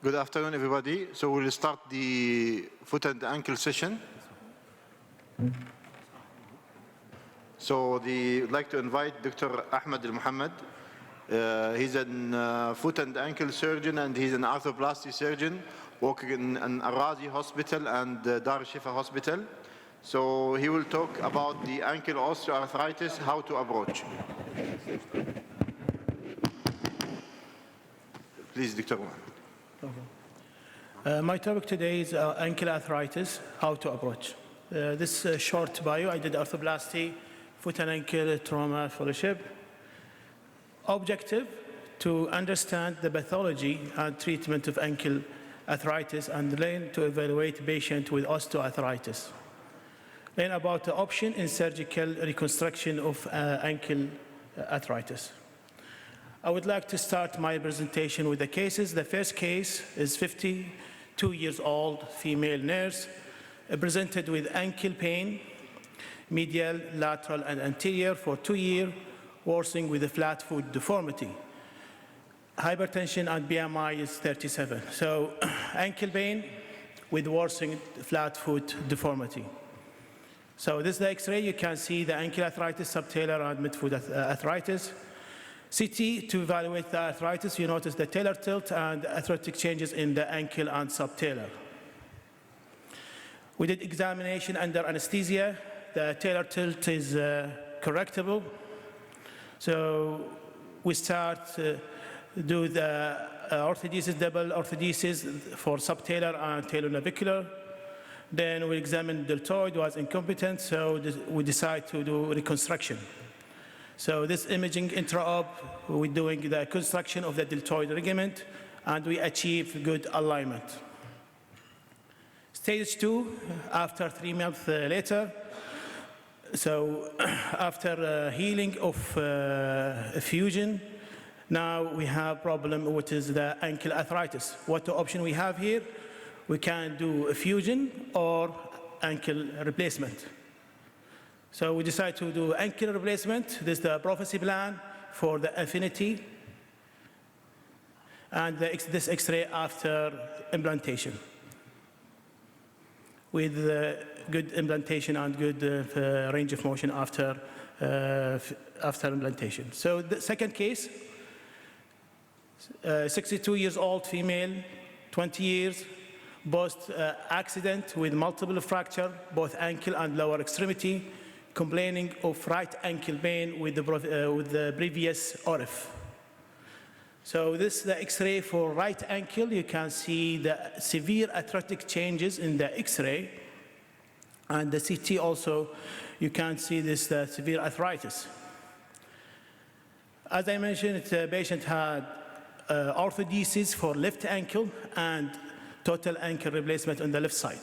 Good afternoon, everybody. So we'll start the foot and ankle session. So I'd like to invite Dr. Ahmed Al-Muhammad. He's a foot and ankle surgeon, and he's an arthroplasty surgeon working in an Arazi hospital and Dar Shifa hospital. So he will talk about the ankle osteoarthritis, how to approach. Please, Dr. Muhammad. My topic today is ankle arthritis, how to approach. This short bio, I did arthroplasty, foot and ankle trauma fellowship. Objective, to understand the pathology and treatment of ankle arthritis and learn to evaluate patient with osteoarthritis. Learn about the option in surgical reconstruction of ankle arthritis. I would like to start my presentation with the cases. The first case is 52 years old female nurse presented with ankle pain, medial, lateral, and anterior for 2 years, worsening with a flat foot deformity. Hypertension and BMI is 37. So ankle pain with worsening flat foot deformity. So this is the X-ray. You can see the ankle arthritis, subtalar and midfoot arthritis. CT to evaluate the arthritis, you notice the talar tilt and arthritic changes in the ankle and subtalar. We did examination under anesthesia. The talar tilt is correctable. So we start do the orthodesis, double orthodesis for subtalar and talonavicular. Then we examined deltoid, was incompetent, so we decide to do reconstruction. So this imaging intra-op, we're doing the construction of the deltoid ligament, and we achieve good alignment. Stage 2, after 3 months later, so after healing of fusion, now we have problem, which is the ankle arthritis. What the option we have here? We can do a fusion or ankle replacement. So we decide to do ankle replacement. This is the prophecy plan for the Affinity, and this X-ray after implantation, with good implantation and good range of motion after implantation. So the second case, 62 years old female, 20 years, post accident with multiple fracture, both ankle and lower extremity, complaining of right ankle pain with the previous ORIF. So this is the X-ray for right ankle. You can see the severe arthritic changes in the X-ray, and the CT also, you can see this severe arthritis. As I mentioned, the patient had orthodesis for left ankle and total ankle replacement on the left side.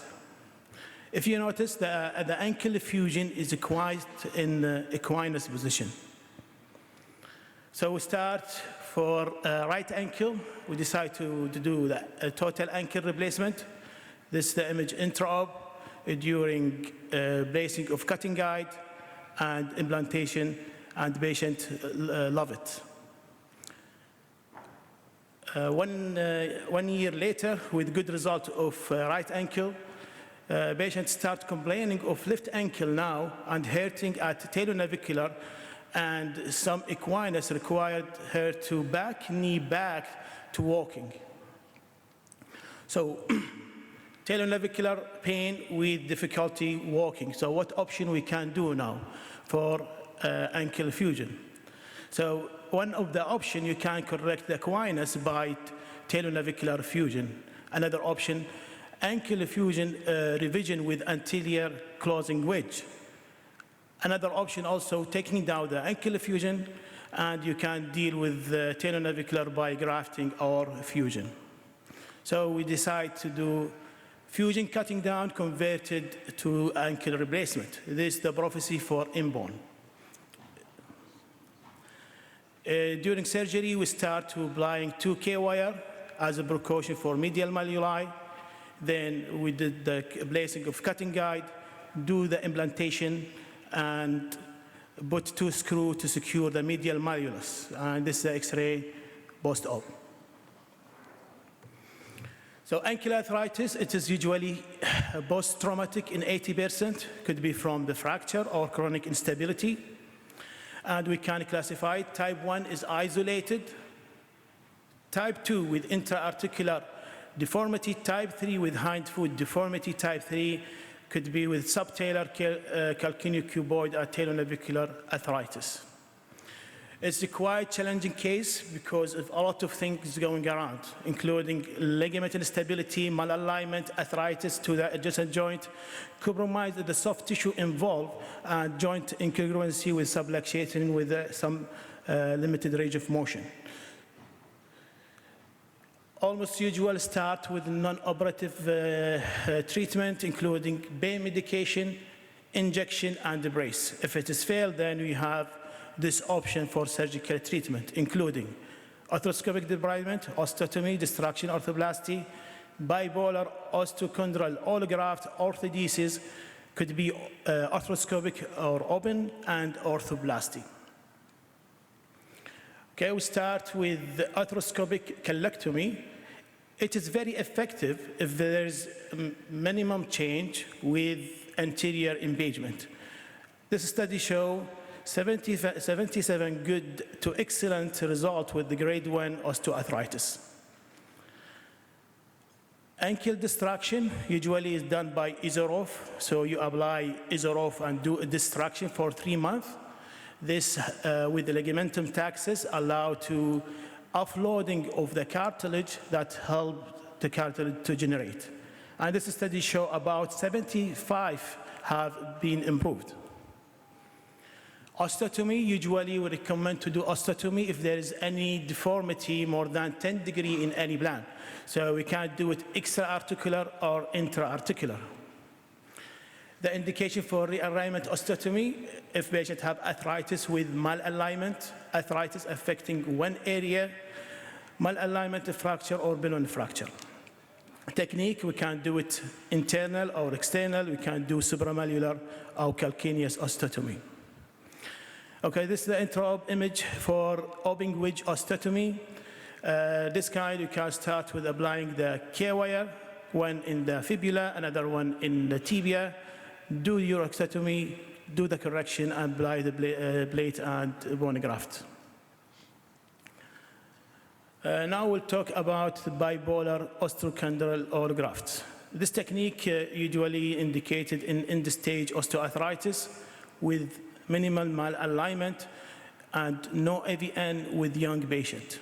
If you notice, the ankle fusion is quite in equinus position. So we start for right ankle. We decide to do the total ankle replacement. This is the image intra-op during placing of cutting guide and implantation, and the patient love it. 1 year later, with good result of right ankle, patients start complaining of left ankle now and hurting at talonavicular, and some equinus required her to knee back to walking. So talonavicular pain with difficulty walking. So what option we can do now for ankle fusion? So one of the options, you can correct the equinus by talonavicular fusion. Another option, ankle fusion revision with anterior closing wedge. Another option also, taking down the ankle fusion, and you can deal with the talonavicular by grafting or fusion. So we decide to do fusion cutting down converted to ankle replacement. This is the prophecy for inbone. During surgery, we start to applying 2K wire as a precaution for medial malleoli. Then we did the placing of cutting guide, do the implantation, and put 2 screws to secure the medial malleolus. And this is the X-ray post-op. So ankle arthritis, it is usually post-traumatic in 80%, could be from the fracture or chronic instability. And we can classify it. Type 1 is isolated. Type 2 with intra-articular deformity. Type 3 with hindfoot deformity. Type 3 could be with subtalar calcaneocuboid or talonavicular arthritis. It's a quite challenging case because of a lot of things going around, including ligament instability, malalignment, arthritis to the adjacent joint, compromise of the soft tissue involved, and joint incongruency with subluxation with some limited range of motion. Almost usual start with non-operative treatment, including pain medication, injection, and brace. If it is failed, then we have this option for surgical treatment, including arthroscopic debridement, osteotomy, destruction, arthroplasty, bipolar, osteochondral allograft, orthodesis, could be arthroscopic or open, and arthroplasty. Okay, we start with the arthroscopic calectomy. It is very effective if there is minimum change with anterior impingement. This study shows 77 good to excellent result with the grade 1 osteoarthritis. Ankle destruction usually is done by Izorov, so you apply Izorov and do a destruction for 3 months. This, with the ligamentum taxis, allow to offloading of the cartilage that help the cartilage to generate. And this study show about 75 have been improved. Osteotomy, usually we recommend to do osteotomy if there is any deformity more than 10 degrees in any plan. So we can't do it extra-articular or intra-articular. The indication for realignment osteotomy, if patients have arthritis with malalignment, arthritis affecting one area, malalignment fracture or bone fracture. Technique, we can do it internal or external, we can do supramalleolar or calcaneus osteotomy. Okay, this is the intra-op image for open wedge osteotomy. This kind, you can start with applying the K-wire, one in the fibula, another one in the tibia. Do your osteotomy, do the correction, and apply the plate and bone graft. Now we'll talk about the bipolar osteochondral allograft. This technique usually indicated in end-stage osteoarthritis with minimal malalignment and no AVN with young patient.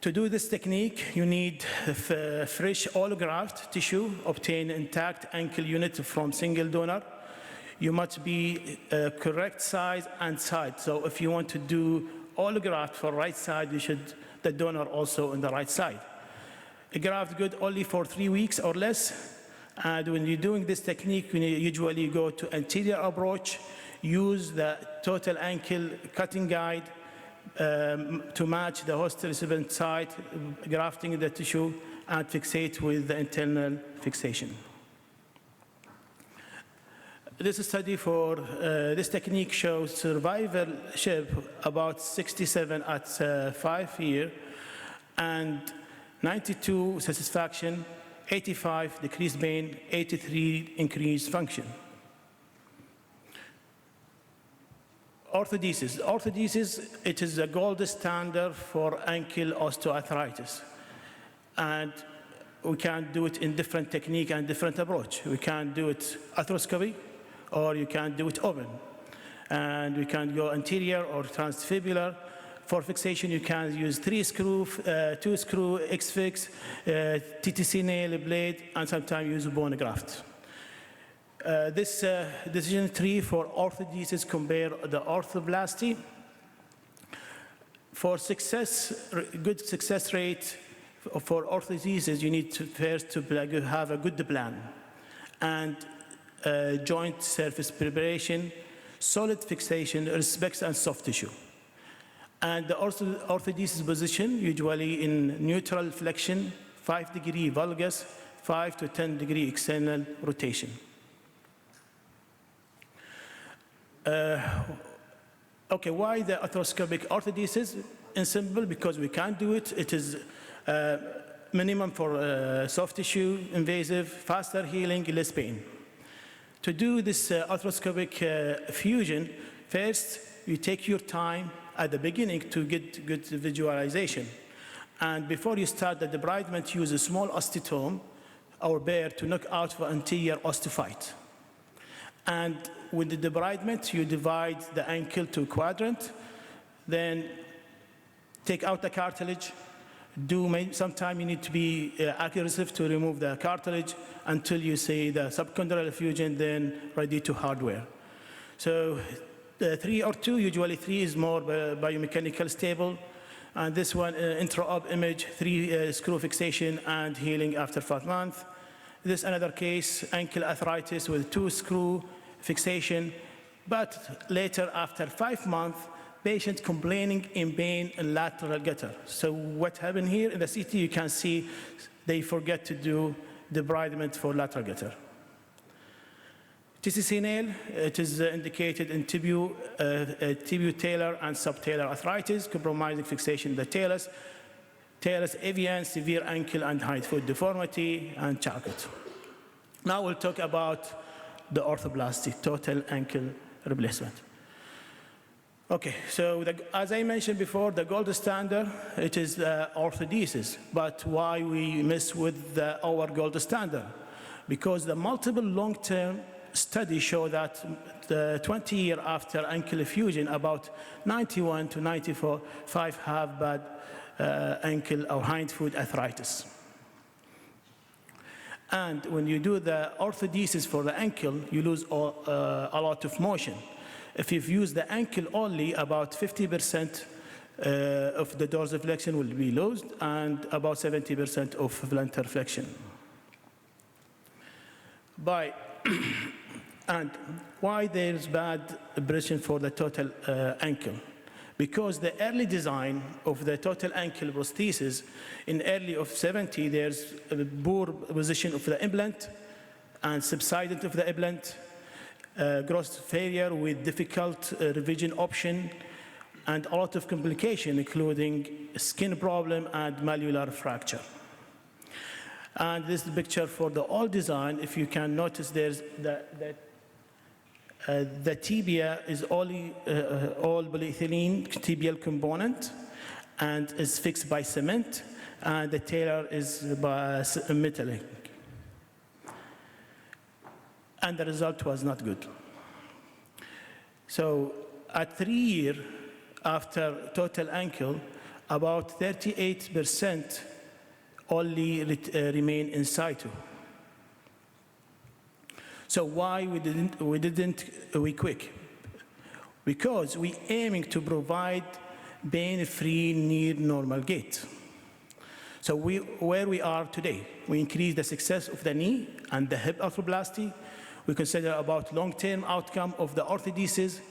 To do this technique, you need fresh allograft tissue, obtain intact ankle unit from single donor. You must be correct size and side. So if you want to do allograft for right side, you should the donor also on the right side. A graft good only for 3 weeks or less. And when you're doing this technique, you usually go to anterior approach, use the total ankle cutting guide to match the host recipient side, grafting the tissue, and fixate with the internal fixation. This study for this technique shows survivorship about 67 at 5 years, and 92 satisfaction, 85 decreased pain, 83 increased function. Orthodesis. Orthodesis, it is the gold standard for ankle osteoarthritis. And we can do it in different technique and different approach. We can do it arthroscopy, or you can do it open. And we can go anterior or transfibular. For fixation, you can use 3-screw, 2-screw X-fix, TTC nail blade, and sometimes use bone graft. This decision tree for orthodesis compare the arthroplasty. For success, good success rate for orthodesis, you need to first to have a good plan and joint surface preparation, solid fixation, respects and soft tissue. And the orthodesis position, usually in neutral flexion, 5-degree valgus, 5 to 10-degree external rotation. Okay, why the arthroscopic orthodesis? In simple, because we can't do it. It is minimum for soft tissue, invasive, faster healing, less pain. To do this arthroscopic fusion, first you take your time at the beginning to get good visualization. And before you start the debridement, use a small osteotome or bear to knock out the anterior osteophyte. And with the debridement, you divide the ankle to quadrant, then take out the cartilage. Sometimes you need to be aggressive to remove the cartilage until you see the subcondylar fusion, then ready to hardware. So 3 or 2, usually 3 is more biomechanical stable. And this one, intra-op image, 3 screw fixation and healing after 5 months. This another case, ankle arthritis with 2 screw fixation, but later after 5 months, patient complaining in pain in lateral gutter. So what happened here in the CT, you can see they forget to do debridement for lateral gutter. TCC nail, it is indicated in tibio-talar and subtalar arthritis, compromising fixation of the talus, avian, severe ankle and hind-foot deformity, and Charcot. Now we'll talk about the orthoplasty, total ankle replacement. Okay, so as I mentioned before, the gold standard, it is orthodesis. But why we mess with our gold standard? Because the multiple long-term studies show that 20 years after ankle fusion, about 91 to 95 have bad ankle or hind-foot arthritis. And when you do the orthodesis for the ankle, you lose a lot of motion. If you've used the ankle only, about 50% of the dorsiflexion will be lost and about 70% of plantar flexion. And why there's bad abrasion for the total ankle? Because the early design of the total ankle prosthesis in early of 70, there's a poor position of the implant and subsidence of the implant, gross failure with difficult revision option, and a lot of complication, including skin problem and malleolar fracture. And this is the picture for the old design. If you can notice, there's the tibia is all polyethylene tibial component and is fixed by cement, and the talar is by metallic. And the result was not good. So at 3 years after total ankle, about 38% only remain in situ. So why we didn't quick? Because we aiming to provide pain-free near normal gait. So where we are today, we increase the success of the knee and the hip arthroplasty. We consider about long-term outcome of the orthodesis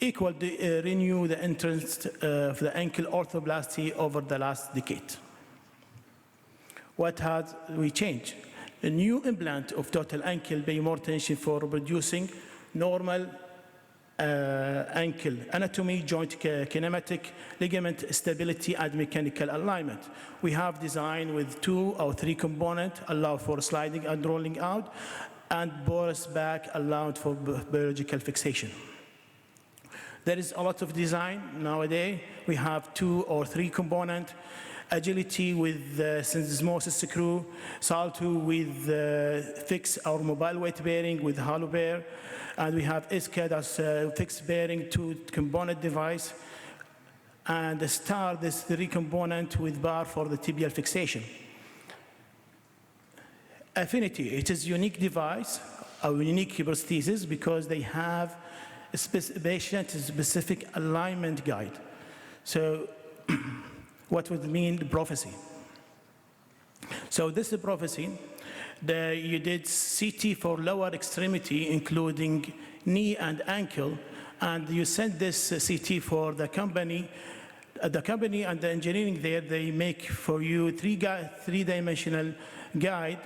equal to renew the interest of the ankle orthoplasty over the last decade. What has we changed? A new implant of total ankle pay more attention for producing normal ankle anatomy, joint kinematic, ligament stability, and mechanical alignment. We have designed with 2 or 3 components, allow for sliding and rolling out, and porous back allowed for biological fixation. There is a lot of design nowadays. We have 2 or 3 components. Agility with syndesmosis screw, Salto with fixed or mobile weight bearing with hollow bear, and we have SCAD as fixed bearing 2 component device, and the STAR, this 3 component with bar for the tibial fixation. Affinity, it is a unique device, a unique prosthesis, because they have a patient-specific alignment guide. So what would mean the prophecy? So this is prophecy. You did CT for lower extremity, including knee and ankle, and you sent this CT for the company. The company and the engineering there, they make for you 3-dimensional guide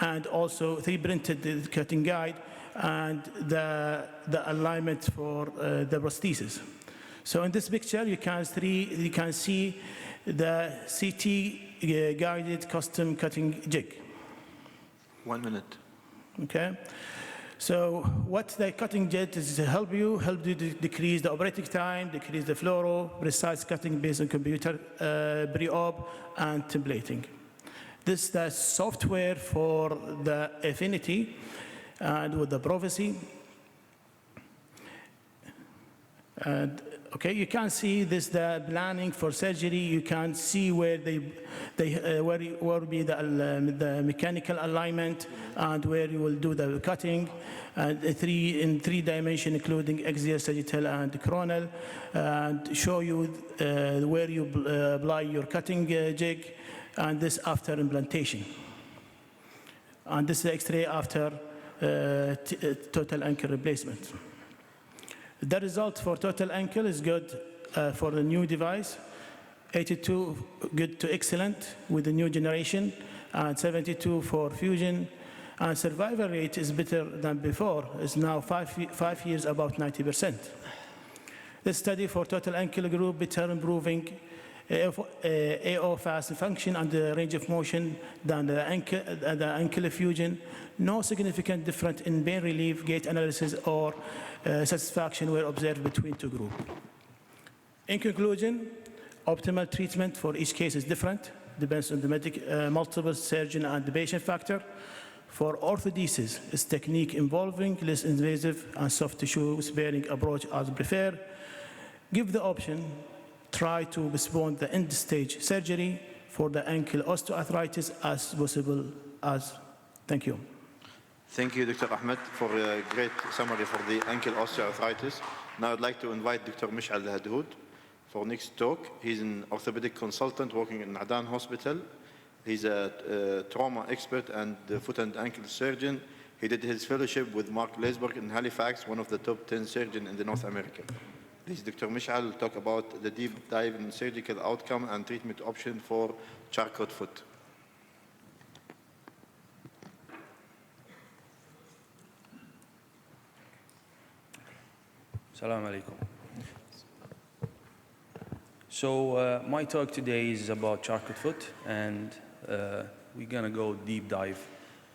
and also 3 printed cutting guide and the alignment for the prosthesis. So in this picture, you can see the CT guided custom cutting jig. 1 minute. Okay? So what the cutting jet is to help you decrease the operating time, decrease the fluoro, precise cutting based on computer pre-op and templating. This is the software for the Affinity and with the Prophecy. And okay, you can see this the planning for surgery. You can see where where will be the mechanical alignment and where you will do the cutting, and in three dimension, including axial, sagittal, and coronal, and show you where you apply your cutting jig, and this after implantation. And this is the X-ray after total ankle replacement. The result for total ankle is good for the new device, 82 good to excellent with the new generation, and 72 for fusion. And survival rate is better than before. It's now 5 years, about 90%. The study for total ankle group better improving AO fast function and the range of motion than the ankle fusion. No significant difference in pain relief, gait analysis, or satisfaction were observed between two groups. In conclusion, optimal treatment for each case is different, depends on the multiple surgeon and the patient factor. For orthodesis, it's technique involving less invasive and soft tissue sparing approach as preferred. Give the option, try to postpone the end stage surgery for the ankle osteoarthritis as possible as. Thank you. Thank you, Dr. Ahmed, for a great summary for the ankle osteoarthritis. Now I'd like to invite Dr. Mish'al Hadhoud for next talk. He's an orthopedic consultant working in Adan Hospital. He's a trauma expert and a foot and ankle surgeon. He did his fellowship with Mark Leisberg in Halifax, one of the top 10 surgeons in North America. Please, Dr. Mish'al will talk about the deep dive in surgical outcome and treatment option for Charcot foot. Assalamu alaikum. So my talk today is about Charcot foot, and we're going to go deep dive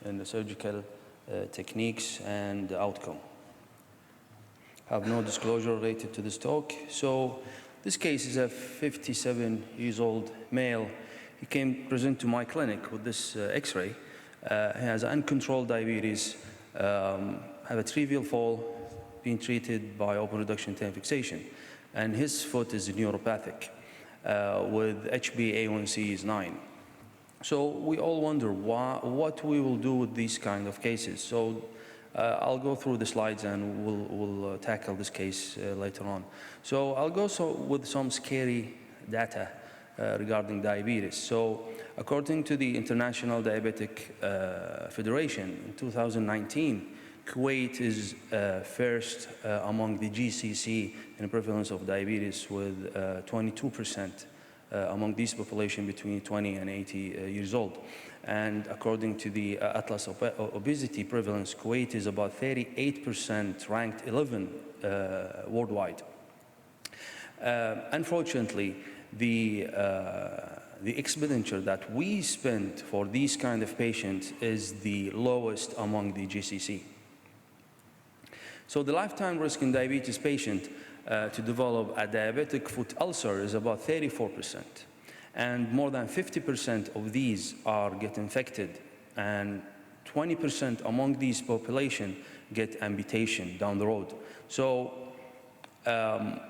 in the surgical techniques and the outcome. I have no disclosure related to this talk. So this case is a 57-year-old male. He came present to my clinic with this X-ray. He has uncontrolled diabetes, have a trivial fall, being treated by open reduction tail fixation, and his foot is neuropathic with HbA1c is 9. So we all wonder what we will do with these kind of cases. So I'll go through the slides and we'll tackle this case later on. So I'll go with some scary data regarding diabetes. So according to the International Diabetic Federation, in 2019, Kuwait is first among the GCC in prevalence of diabetes with 22% among this population between 20 and 80 years old. And according to the Atlas of Obesity Prevalence, Kuwait is about 38%, ranked 11 worldwide. Unfortunately, the expenditure that we spend for these kind of patients is the lowest among the GCC. So the lifetime risk in diabetes patient to develop a diabetic foot ulcer is about 34%. And more than 50% of these get infected, and 20% among these population get amputation down the road. So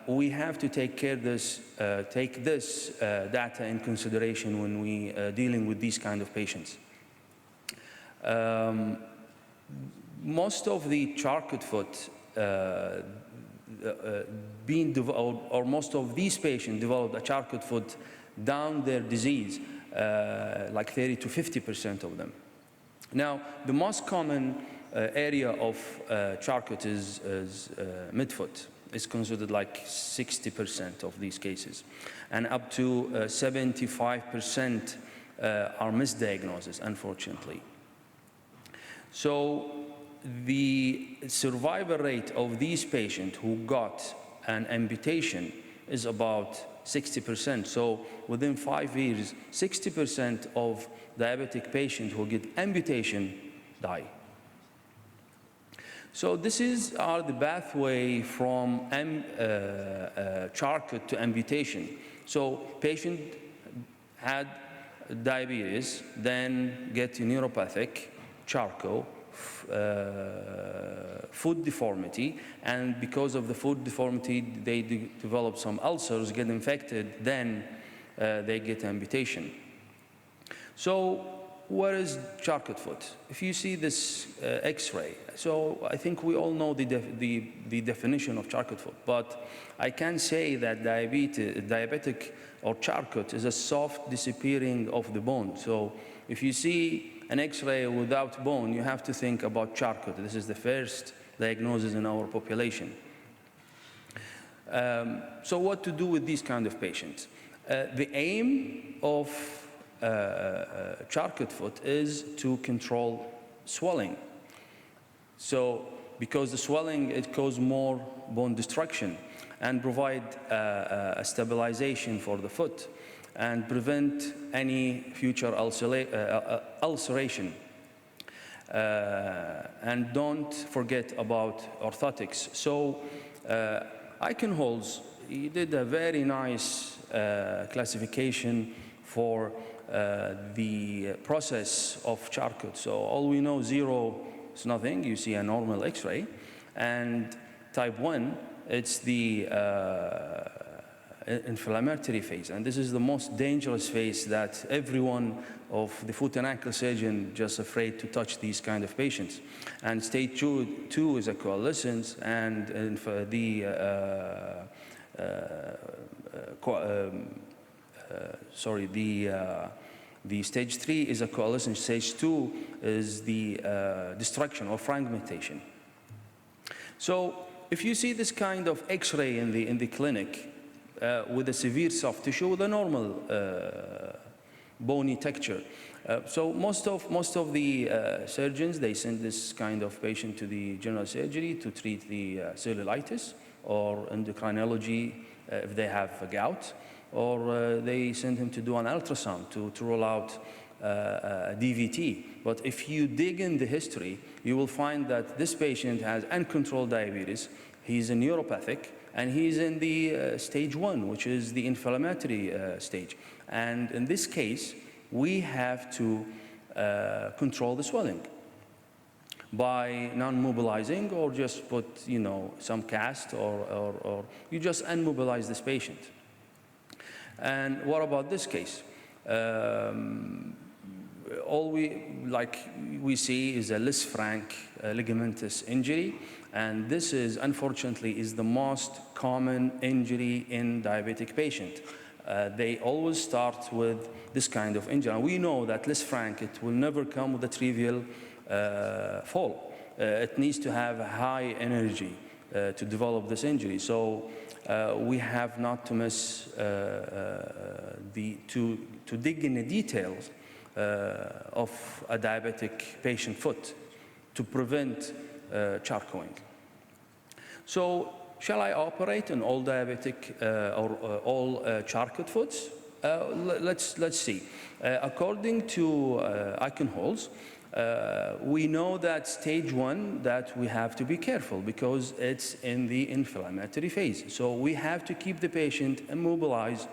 we have to take this data in consideration when we dealing with these kind of patients. Most of the Charcot foot being developed, or most of these patients developed a Charcot foot down their disease, like 30 to 50% of them. Now, the most common area of Charcot is midfoot. It's considered like 60% of these cases, and up to 75% are misdiagnosis, unfortunately. So the survival rate of these patients who got an amputation is about 60%. So within 5 years, 60% of diabetic patients who get amputation die. So this are the pathway from Charcot to amputation. So patient had diabetes, then get neuropathic, Charcot, foot deformity, and because of the foot deformity, they develop some ulcers, get infected, then they get amputation. So what is Charcot foot? If you see this X-ray, so I think we all know the definition of Charcot foot, but I can say that diabetic or Charcot is a soft disappearing of the bone. So if you see an X-ray without bone, you have to think about Charcot. This is the first diagnosis in our population. So what to do with these kind of patients? The aim of Charcot foot is to control swelling. So because the swelling, it causes more bone destruction and provide a stabilization for the foot and prevent any future ulceration. And don't forget about orthotics. So Eichenholz, he did a very nice classification for the process of Charcot. So all we know, 0 is nothing. You see a normal X-ray. And type 1, it's the inflammatory phase, and this is the most dangerous phase that everyone of the foot and ankle surgeon just afraid to touch these kind of patients. And stage 2 is a coalescence, and the stage 3 is a coalescence. Stage 2 is the destruction or fragmentation. So if you see this kind of X-ray in the clinic, with a severe soft tissue with a normal bony texture. So most of the surgeons, they send this kind of patient to the general surgery to treat the cellulitis or endocrinology if they have a gout, or they send him to do an ultrasound to rule out DVT. But if you dig in the history, you will find that this patient has uncontrolled diabetes, he's a neuropathic, and he's in the stage 1, which is the inflammatory stage. And in this case, we have to control the swelling by non-mobilizing or just put, some cast or you just unmobilize this patient. And what about this case? All we see is a Lisfranc ligamentous injury. And this is, unfortunately, is the most common injury in diabetic patients. They always start with this kind of injury. And we know that Lisfranc, it will never come with a trivial fall. It needs to have high energy to develop this injury. So we have not to miss to dig in the details of a diabetic patient foot to prevent Charcoting. So shall I operate on all diabetic or all Charcot foots? Let's see. According to Eichenholz, we know that stage 1 that we have to be careful because it's in the inflammatory phase. So we have to keep the patient immobilized,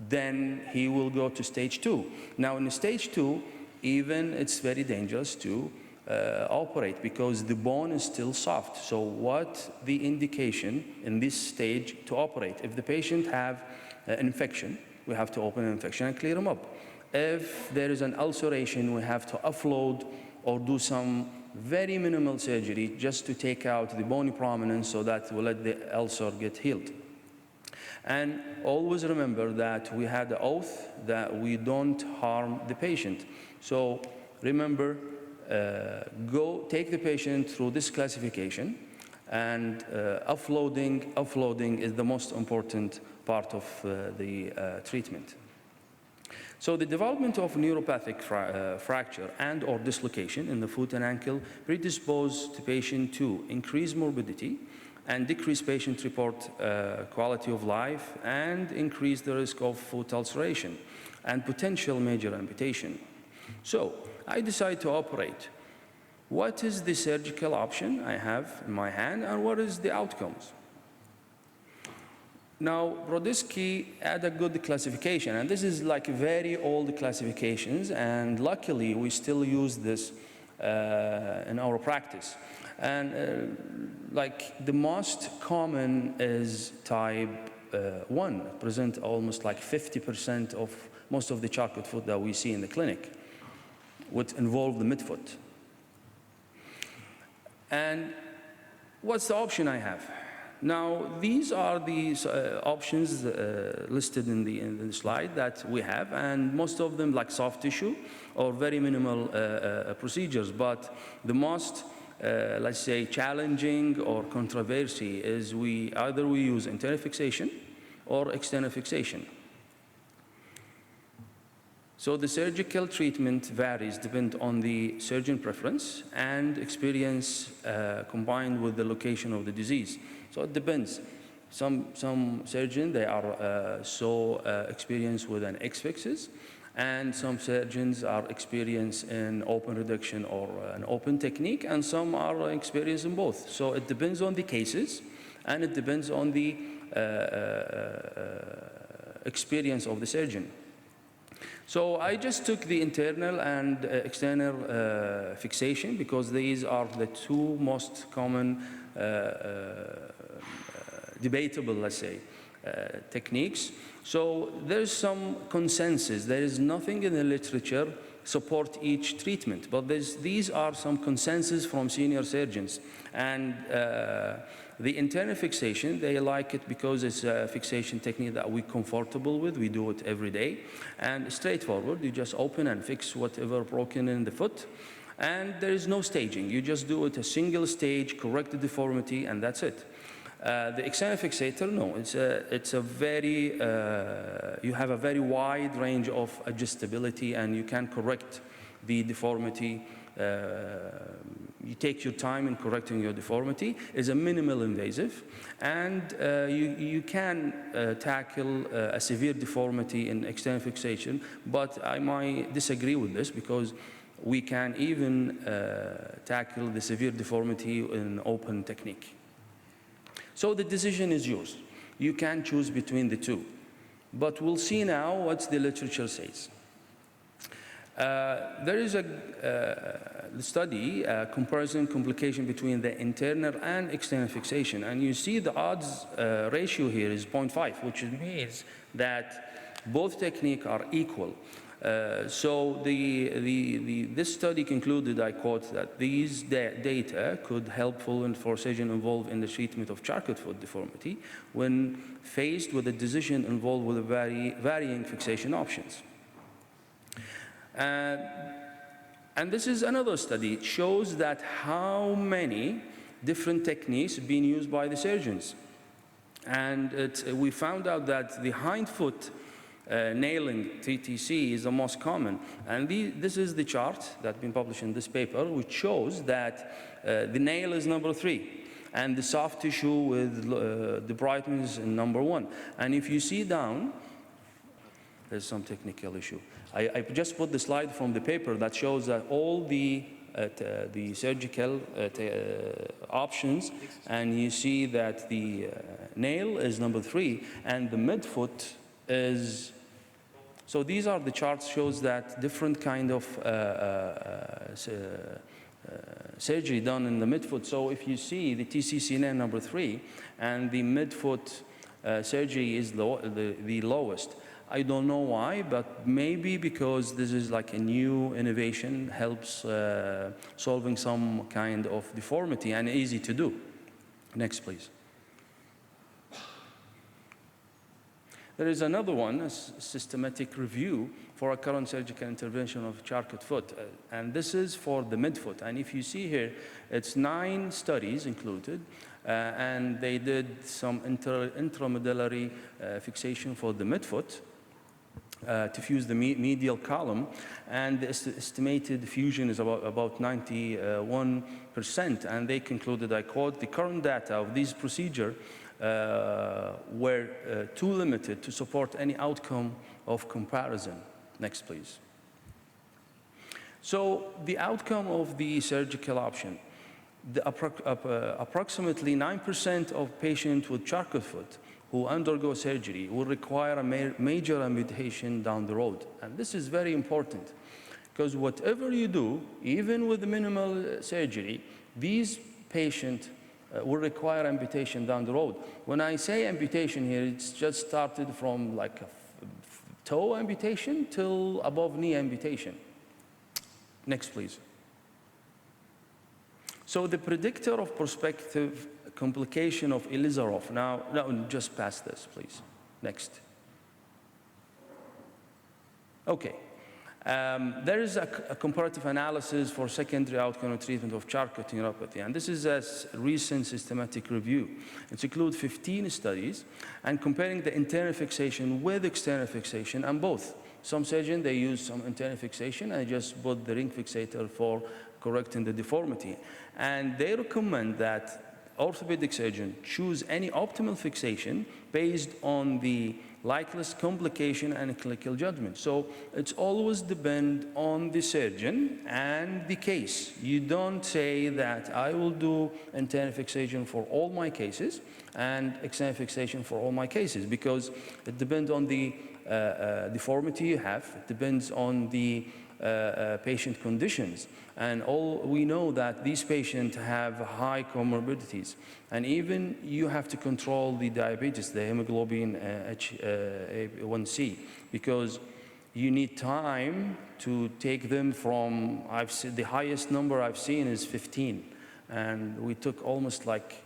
then he will go to stage 2. Now in stage 2, even it's very dangerous to operate because the bone is still soft. So what the indication in this stage to operate? If the patient have an infection, we have to open an infection and clear them up. If there is an ulceration, we have to offload or do some very minimal surgery just to take out the bony prominence so that we'll let the ulcer get healed. And always remember that we had the oath that we don't harm the patient. So remember, go take the patient through this classification, and offloading is the most important part of the treatment. So the development of neuropathic fracture and or dislocation in the foot and ankle predispose the patient to increased morbidity and decrease patient report quality of life, and increase the risk of foot ulceration and potential major amputation. So I decide to operate. What is the surgical option I have in my hand, and what is the outcomes? Now, Brodisky had a good classification, and this is like very old classifications, and luckily we still use this in our practice. And like the most common is type 1, present almost like 50% of most of the Charcot foot that we see in the clinic would involve the midfoot. And what's the option I have? Now, these are the options listed in the slide that we have, and most of them like soft tissue or very minimal procedures. But the most, let's say, challenging or controversy is either we use internal fixation or external fixation. So the surgical treatment varies depending on the surgeon preference and experience combined with the location of the disease. So it depends. Some surgeons, they are so experienced with an X-fixes, and some surgeons are experienced in open reduction or an open technique, and some are experienced in both. So it depends on the cases, and it depends on the experience of the surgeon. So I just took the internal and external fixation because these are the two most common debatable, let's say, techniques. So there's some consensus. There is nothing in the literature support each treatment, but these are some consensus from senior surgeons. And the internal fixation, they like it because it's a fixation technique that we're comfortable with. We do it every day. And straightforward, you just open and fix whatever broken in the foot. And there is no staging. You just do it a single stage, correct the deformity, and that's it. The external fixator, no, it's a very, you have a very wide range of adjustability, and you can correct the deformity. You take your time in correcting your deformity. It's a minimal invasive, and you can tackle a severe deformity in external fixation, but I might disagree with this because we can even tackle the severe deformity in open technique. So the decision is yours. You can choose between the two. But we'll see now what the literature says. There is a study, comparison complication between the internal and external fixation. And you see the odds ratio here is 0.5, which means that both techniques are equal. So this study concluded, I quote, that these data could helpful for surgeons involved in the treatment of Charcot foot deformity when faced with a decision involved with varying fixation options. And this is another study. It shows that how many different techniques are being used by the surgeons. And we found out that the hind foot nailing, TTC, is the most common. And this is the chart that's been published in this paper, which shows that the nail is number 3, and the soft tissue with the brightness is number 1. And if you see down, there's some technical issue. I just put the slide from the paper that shows that all the surgical options, and you see that the nail is number 3, and the midfoot is. So these are the charts, shows that different kind of surgery done in the midfoot. So if you see the TCC nail number 3 and the midfoot surgery is the lowest. I don't know why, but maybe because this is like a new innovation, helps solving some kind of deformity and easy to do. Next, please. There is another one, a systematic review for a current surgical intervention of Charcot foot, and this is for the midfoot. And if you see here, it's 9 studies included, and they did some intramedullary fixation for the midfoot. to fuse the medial column, and the estimated fusion is about 91%. And they concluded, I quote, the current data of these procedure were too limited to support any outcome of comparison. Next, please. So the outcome of the surgical option, approximately 9% of patients with Charcot foot who undergo surgery will require a major amputation down the road. And this is very important, because whatever you do, even with minimal surgery, these patients will require amputation down the road. When I say amputation here, it's just started from like a toe amputation till above knee amputation. Next, please. So the predictor of prospective complication of Ilizarov. Now, just pass this, please. Next. Okay. There is a comparative analysis for secondary outcome treatment of Charcot neuropathy, and this is a recent systematic review. It includes 15 studies and comparing the internal fixation with external fixation and both. Some surgeons, they use some internal fixation and just put the ring fixator for correcting the deformity. And they recommend that orthopedic surgeon choose any optimal fixation based on the likeliest complication and clinical judgment. So it's always depend on the surgeon and the case. You don't say that I will do internal fixation for all my cases and external fixation for all my cases, because it depends on the deformity you have. It depends on the patient conditions. And all we know that these patients have high comorbidities. And even you have to control the diabetes, the hemoglobin A1C, because you need time to take them from, the highest number I've seen is 15. And we took almost like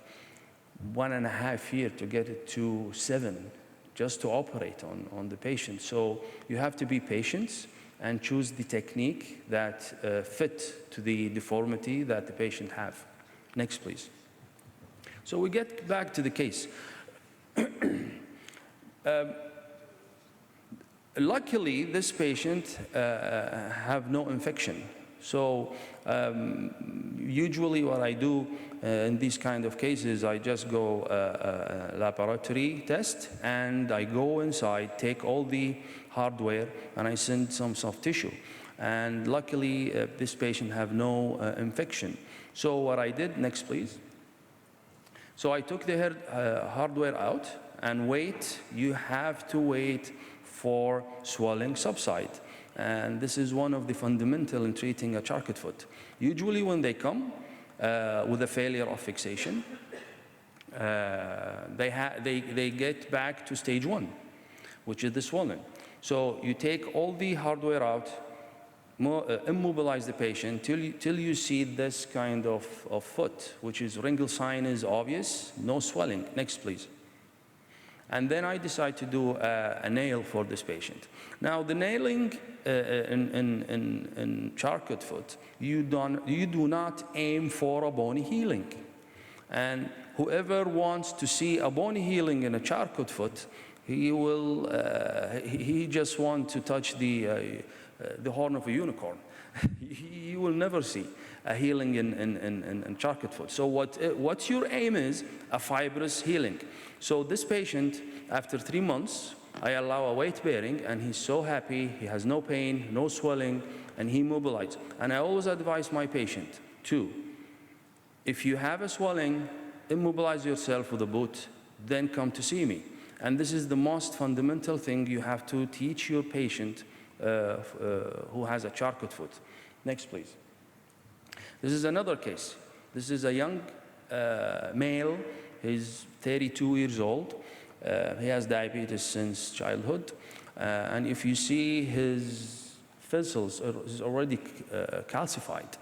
1.5 years to get it to 7, just to operate on the patient. So you have to be patient and choose the technique that fit to the deformity that the patient have. Next, please. So we get back to the case. Luckily, this patient have no infection. So usually what I do in these kind of cases, I just go laboratory test, and I go inside, take all the hardware, and I send some soft tissue. And luckily, this patient have no infection. So what I did, next please. So I took the hardware out and wait. You have to wait for swelling subside. And this is one of the fundamental in treating a Charcot foot. Usually when they come with a failure of fixation, they get back to stage 1, which is the swelling. So you take all the hardware out, immobilize the patient till you see this kind of foot, which is Ringel sign is obvious, no swelling. Next, please. And then I decide to do a nail for this patient. Now, the nailing in Charcot foot, you do not aim for a bony healing. And whoever wants to see a bony healing in a Charcot foot, he just wants to touch the horn of a unicorn. You will never see a healing in Charcot foot. So what your aim is, a fibrous healing. So this patient, after 3 months, I allow a weight bearing, and he's so happy. He has no pain, no swelling, and he mobilized. And I always advise my patient too, if you have a swelling, immobilize yourself with a boot, then come to see me. And this is the most fundamental thing you have to teach your patient who has a Charcot foot. Next, please. This is another case. This is a young male. He's 32 years old. He has diabetes since childhood. And if you see his vessels is already calcified.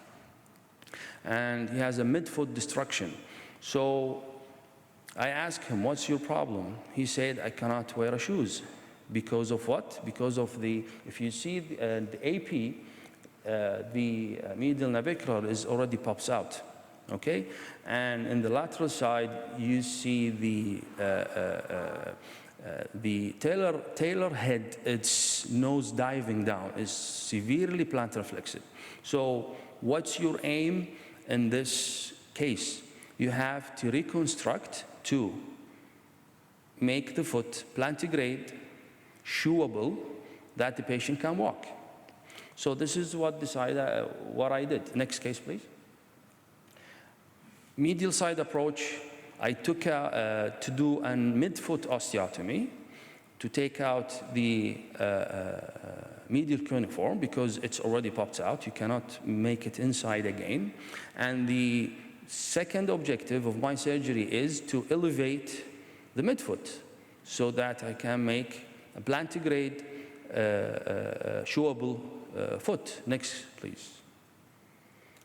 And he has a midfoot destruction. So I asked him, what's your problem? He said, I cannot wear shoes. Because of what? Because of if you see the AP, the medial navicular is already pops out, okay? And in the lateral side, you see the The talar head, its nose diving down, is severely plantar flexed. So what's your aim in this case? You have to reconstruct to make the foot plantigrade, shoeable, that the patient can walk. So this is what I did. Next case, please. Medial side approach, I took to do a mid-foot osteotomy to take out the medial cuneiform because it's already popped out. You cannot make it inside again. And the second objective of my surgery is to elevate the midfoot so that I can make a plantigrade shoeable foot. Next, please.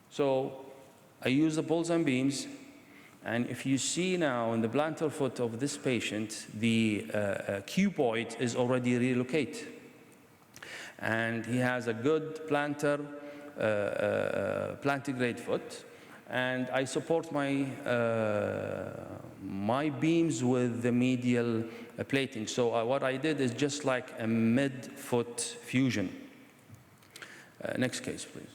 So I use the balls and beams, and if you see now in the plantar foot of this patient, the cuboid is already relocated. And he has a good plantar, plantigrade foot. And I support my, my beams with the medial plating. So what I did is just like a mid-foot fusion. Next case, please.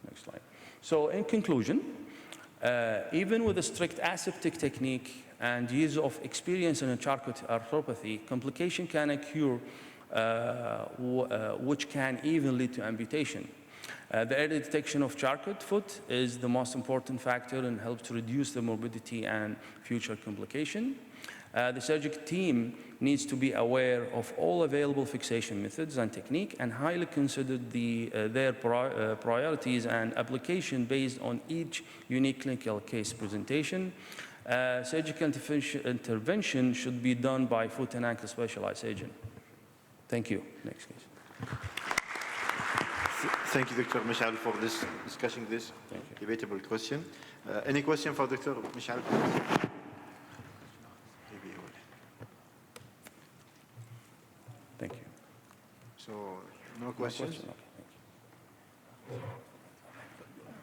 Next slide. So in conclusion, even with a strict aseptic technique and years of experience in a Charcot arthropathy, complication can occur which can even lead to amputation. The early detection of Charcot foot is the most important factor and helps to reduce the morbidity and future complication. The surgical team needs to be aware of all available fixation methods and technique and highly consider their priorities and application based on each unique clinical case presentation. Surgical intervention should be done by foot and ankle specialized surgeon. Thank you. Next case. Thank you, Dr. Mishal, for discussing this debatable question. Any question for Dr. Mishal? Thank you. So, no questions? No question? Okay.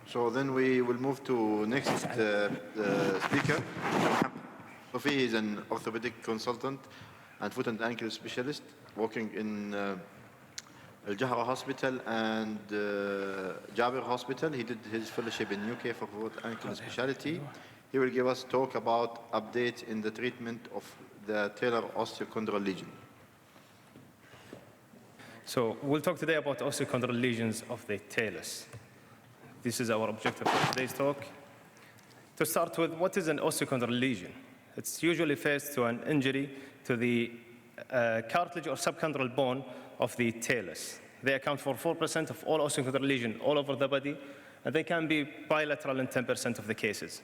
So then we will move to next speaker. Sophie is an orthopedic consultant and foot and ankle specialist working in Al Jahra Hospital and Jabir Hospital. He did his fellowship in UK for foot ankle specialty. He will give us talk about updates in the treatment of the talar osteochondral lesion. So we'll talk today about osteochondral lesions of the talus. This is our objective for today's talk. To start with, what is an osteochondral lesion? It usually refers to an injury to the cartilage or subchondral bone of the talus. They account for 4% of all osteochondral lesions all over the body, and they can be bilateral in 10% of the cases.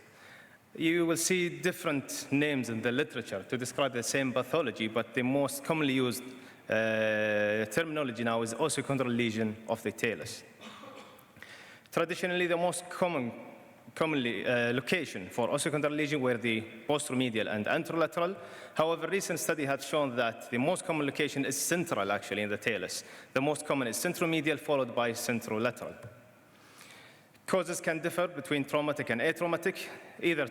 You will see different names in the literature to describe the same pathology, but the most commonly used terminology now is osteochondral lesion of the talus. Traditionally, the most commonly location for osteochondral lesion were the posteromedial and anterolateral. However, recent study has shown that the most common location is central, actually, in the talus. The most common is centromedial, followed by centrolateral. Causes can differ between traumatic and atraumatic. Either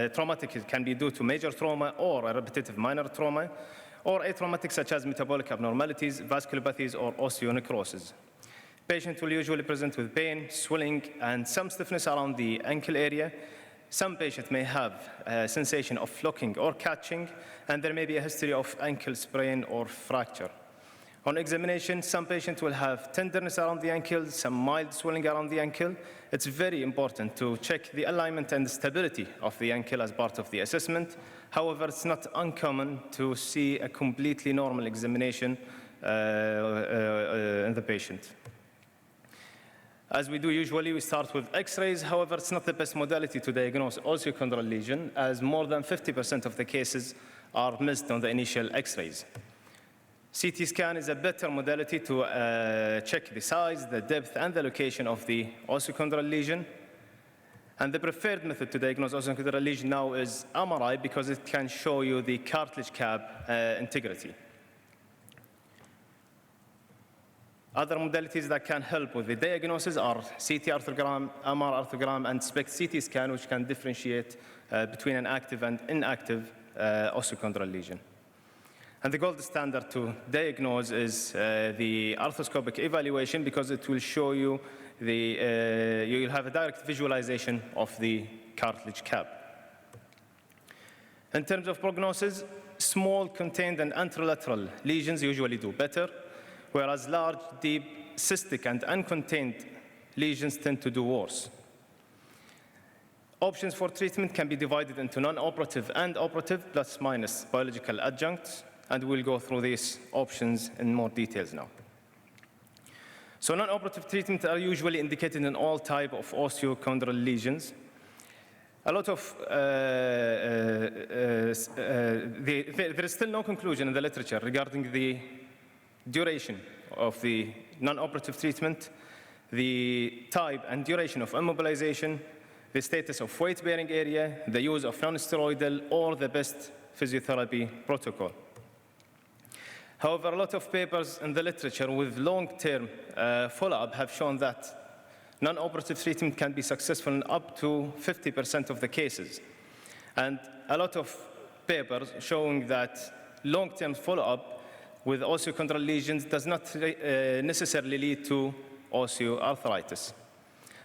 traumatic it can be due to major trauma or a repetitive minor trauma, or atraumatic such as metabolic abnormalities, vasculopathies, or osteonecrosis. Patients will usually present with pain, swelling, and some stiffness around the ankle area. Some patients may have a sensation of locking or catching, and there may be a history of ankle sprain or fracture. On examination, some patients will have tenderness around the ankle, some mild swelling around the ankle. It's very important to check the alignment and stability of the ankle as part of the assessment. However, it's not uncommon to see a completely normal examination in the patient. As we do usually, we start with X-rays. However, it's not the best modality to diagnose osteochondral lesion, as more than 50% of the cases are missed on the initial X-rays. CT scan is a better modality to check the size, the depth, and the location of the osteochondral lesion. And the preferred method to diagnose osteochondral lesion now is MRI because it can show you the cartilage cap integrity. Other modalities that can help with the diagnosis are CT arthrogram, MR arthrogram, and SPECT CT scan, which can differentiate between an active and inactive osteochondral lesion. And the gold standard to diagnose is the arthroscopic evaluation, because it will show you you will have a direct visualization of the cartilage cap. In terms of prognosis, small, contained, and anterolateral lesions usually do better, whereas large, deep, cystic, and uncontained lesions tend to do worse. Options for treatment can be divided into non-operative and operative, plus minus biological adjuncts, and we'll go through these options in more details now. So non-operative treatments are usually indicated in all types of osteochondral lesions. A lot of, there is still no conclusion in the literature regarding the duration of the non-operative treatment, the type and duration of immobilization, the status of weight-bearing area, the use of non-steroidal, or the best physiotherapy protocol. However, a lot of papers in the literature with long-term follow-up have shown that non-operative treatment can be successful in up to 50% of the cases. And a lot of papers showing that long-term follow-up with osteochondral lesions does not necessarily lead to osteoarthritis.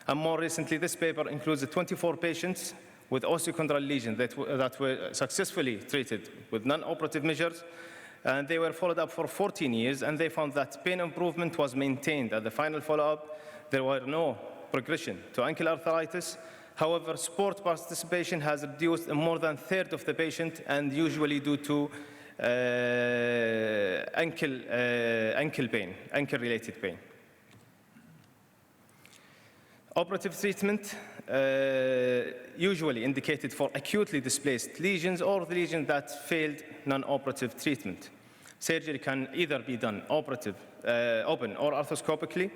And more recently, this paper includes 24 patients with osteochondral lesions that were successfully treated with non-operative measures, and they were followed up for 14 years, and they found that pain improvement was maintained at the final follow-up. There were no progression to ankle arthritis. However, sport participation has reduced in more than a third of the patient, and usually due to ankle pain, ankle-related pain. Operative treatment usually indicated for acutely displaced lesions or the lesions that failed non-operative treatment. Surgery can either be done open or arthroscopically,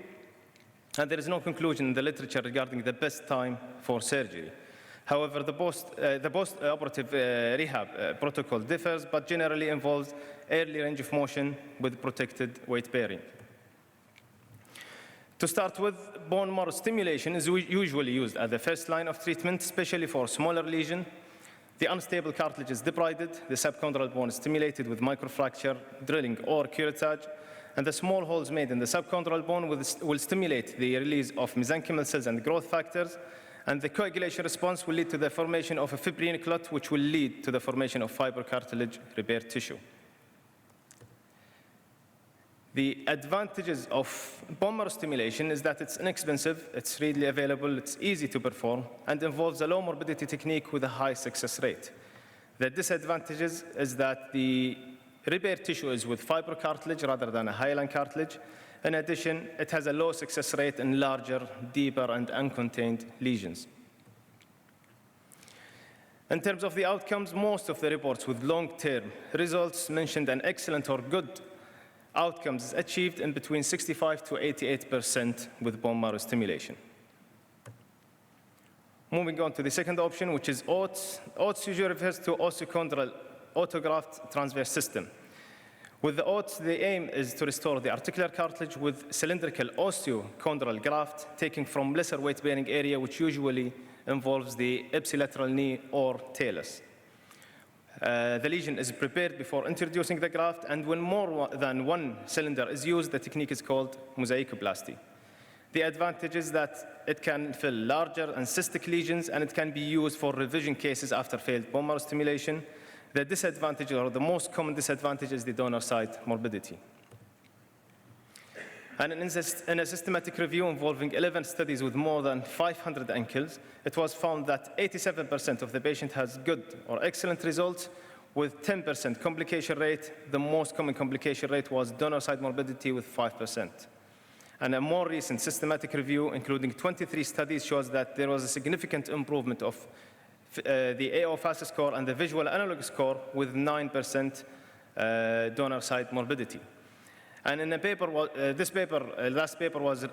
and there is no conclusion in the literature regarding the best time for surgery. However, the post-operative rehab protocol differs, but generally involves early range of motion with protected weight bearing. To start with, bone marrow stimulation is usually used as the first line of treatment, especially for smaller lesions. The unstable cartilage is debrided, the subchondral bone is stimulated with microfracture, drilling, or curettage, and the small holes made in the subchondral bone will stimulate the release of mesenchymal cells and growth factors, and the coagulation response will lead to the formation of a fibrin clot, which will lead to the formation of fibrocartilage repair tissue. The advantages of bone marrow stimulation is that it's inexpensive, it's readily available, it's easy to perform, and involves a low morbidity technique with a high success rate. The disadvantages is that the repair tissue is with fibrocartilage rather than a hyaline cartilage. In addition, it has a low success rate in larger, deeper, and uncontained lesions. In terms of the outcomes, most of the reports with long-term results mentioned an excellent or good outcomes achieved in between 65 to 88% with bone marrow stimulation. Moving on to the second option, which is OATS. OATS usually refers to osteochondral autograft transverse system. With the OATS, the aim is to restore the articular cartilage with cylindrical osteochondral graft taken from lesser weight-bearing area, which usually involves the ipsilateral knee or talus. The lesion is prepared before introducing the graft, and when more than one cylinder is used, the technique is called mosaicoplasty. The advantage is that it can fill larger and cystic lesions, and it can be used for revision cases after failed bone marrow stimulation. The disadvantage, or the most common disadvantage, is the donor site morbidity. And in a systematic review involving 11 studies with more than 500 ankles, it was found that 87% of the patient has good or excellent results with 10% complication rate. The most common complication rate was donor site morbidity with 5%. And a more recent systematic review, including 23 studies, shows that there was a significant improvement of the AO FAST score and the visual analog score with 9% donor site morbidity. And in a paper, last paper was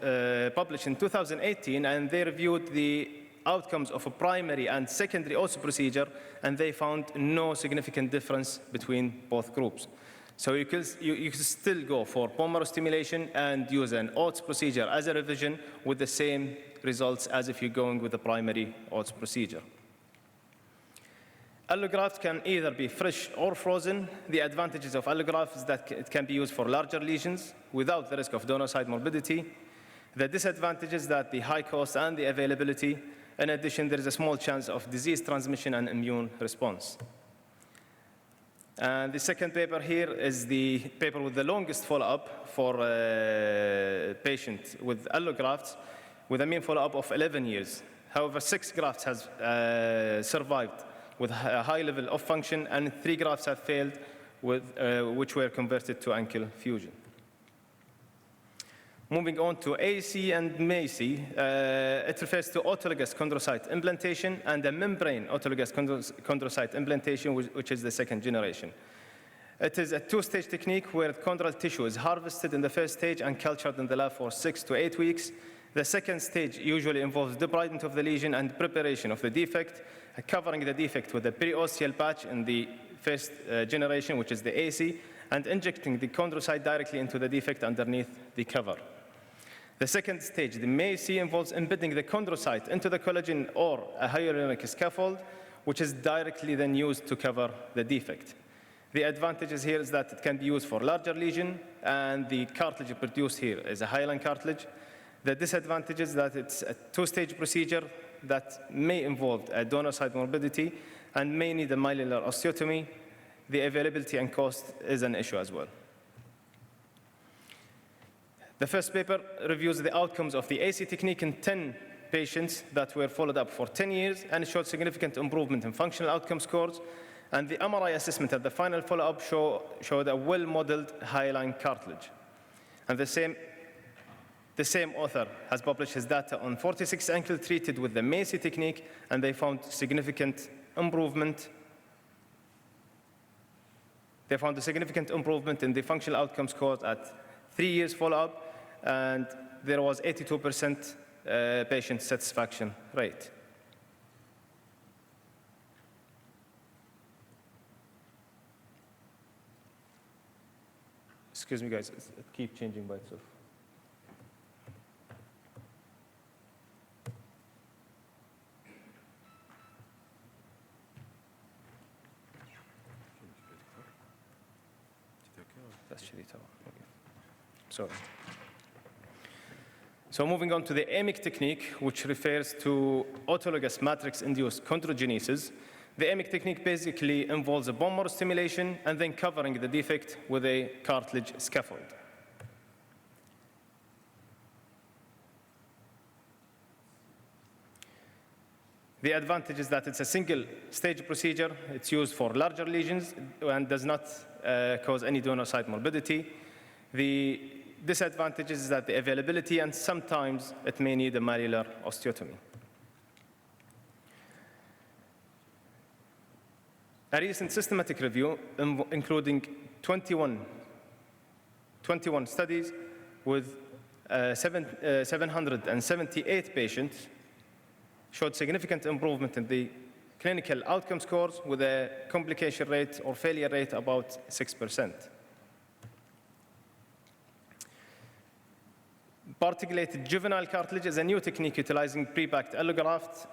published in 2018, and they reviewed the outcomes of a primary and secondary OATS procedure, and they found no significant difference between both groups. So you can still go for bone marrow stimulation and use an OATS procedure as a revision with the same results as if you're going with the primary OATS procedure. Allograft can either be fresh or frozen. The advantages of allograft is that it can be used for larger lesions without the risk of donor site morbidity. The disadvantage is that the high cost and the availability. In addition, there is a small chance of disease transmission and immune response. And the second paper here is the paper with the longest follow-up for a patient with allografts, with a mean follow-up of 11 years. However, 6 grafts has survived with a high level of function, and 3 grafts have failed, which were converted to ankle fusion. Moving on to AC and MACI, it refers to autologous chondrocyte implantation and a membrane autologous chondrocyte implantation, which is the second generation. It is a 2-stage technique where chondral tissue is harvested in the first stage and cultured in the lab for 6 to 8 weeks. The second stage usually involves debridement of the lesion and preparation of the defect, covering the defect with a periosteal patch in the first generation, which is the AC, and injecting the chondrocyte directly into the defect underneath the cover. The second stage, the MACI, involves embedding the chondrocyte into the collagen or a hyaluronic scaffold, which is directly then used to cover the defect. The advantages here is that it can be used for larger lesion, and the cartilage produced here is a hyaline cartilage. The disadvantage is that it's a 2-stage procedure that may involve a donor site morbidity and may need a myelin osteotomy. The availability and cost is an issue as well. The first paper reviews the outcomes of the AC technique in 10 patients that were followed up for 10 years and showed significant improvement in functional outcome scores. And the MRI assessment at the final follow-up showed a well-modeled hyaline cartilage. And the same author has published his data on 46 ankle treated with the MACI technique, and they found significant improvement. They found a significant improvement in the functional outcome scores at 3 years follow-up, and there was 82% patient satisfaction rate. Excuse me, guys, it keeps changing by itself. Sorry. So moving on to the AMIC technique, which refers to autologous matrix-induced chondrogenesis. The AMIC technique basically involves a bone marrow stimulation and then covering the defect with a cartilage scaffold. The advantage is that it's a single-stage procedure. It's used for larger lesions and does not cause any donor site morbidity. The disadvantage is that the availability, and sometimes it may need a malleolar osteotomy. A recent systematic review, including 21 studies with 778 patients, showed significant improvement in the clinical outcome scores with a complication rate or failure rate about 6%. Particulated juvenile cartilage is a new technique utilizing pre-packed allograft.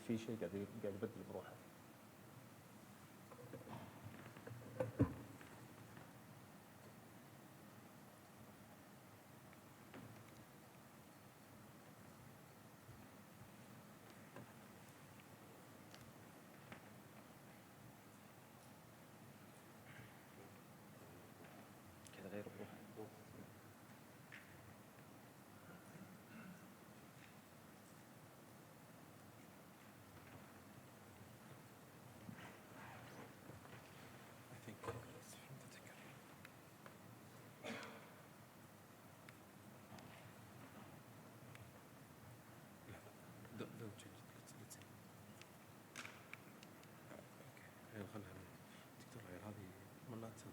في شيء قاعد يبدل بروحه. كذا غير بروحه.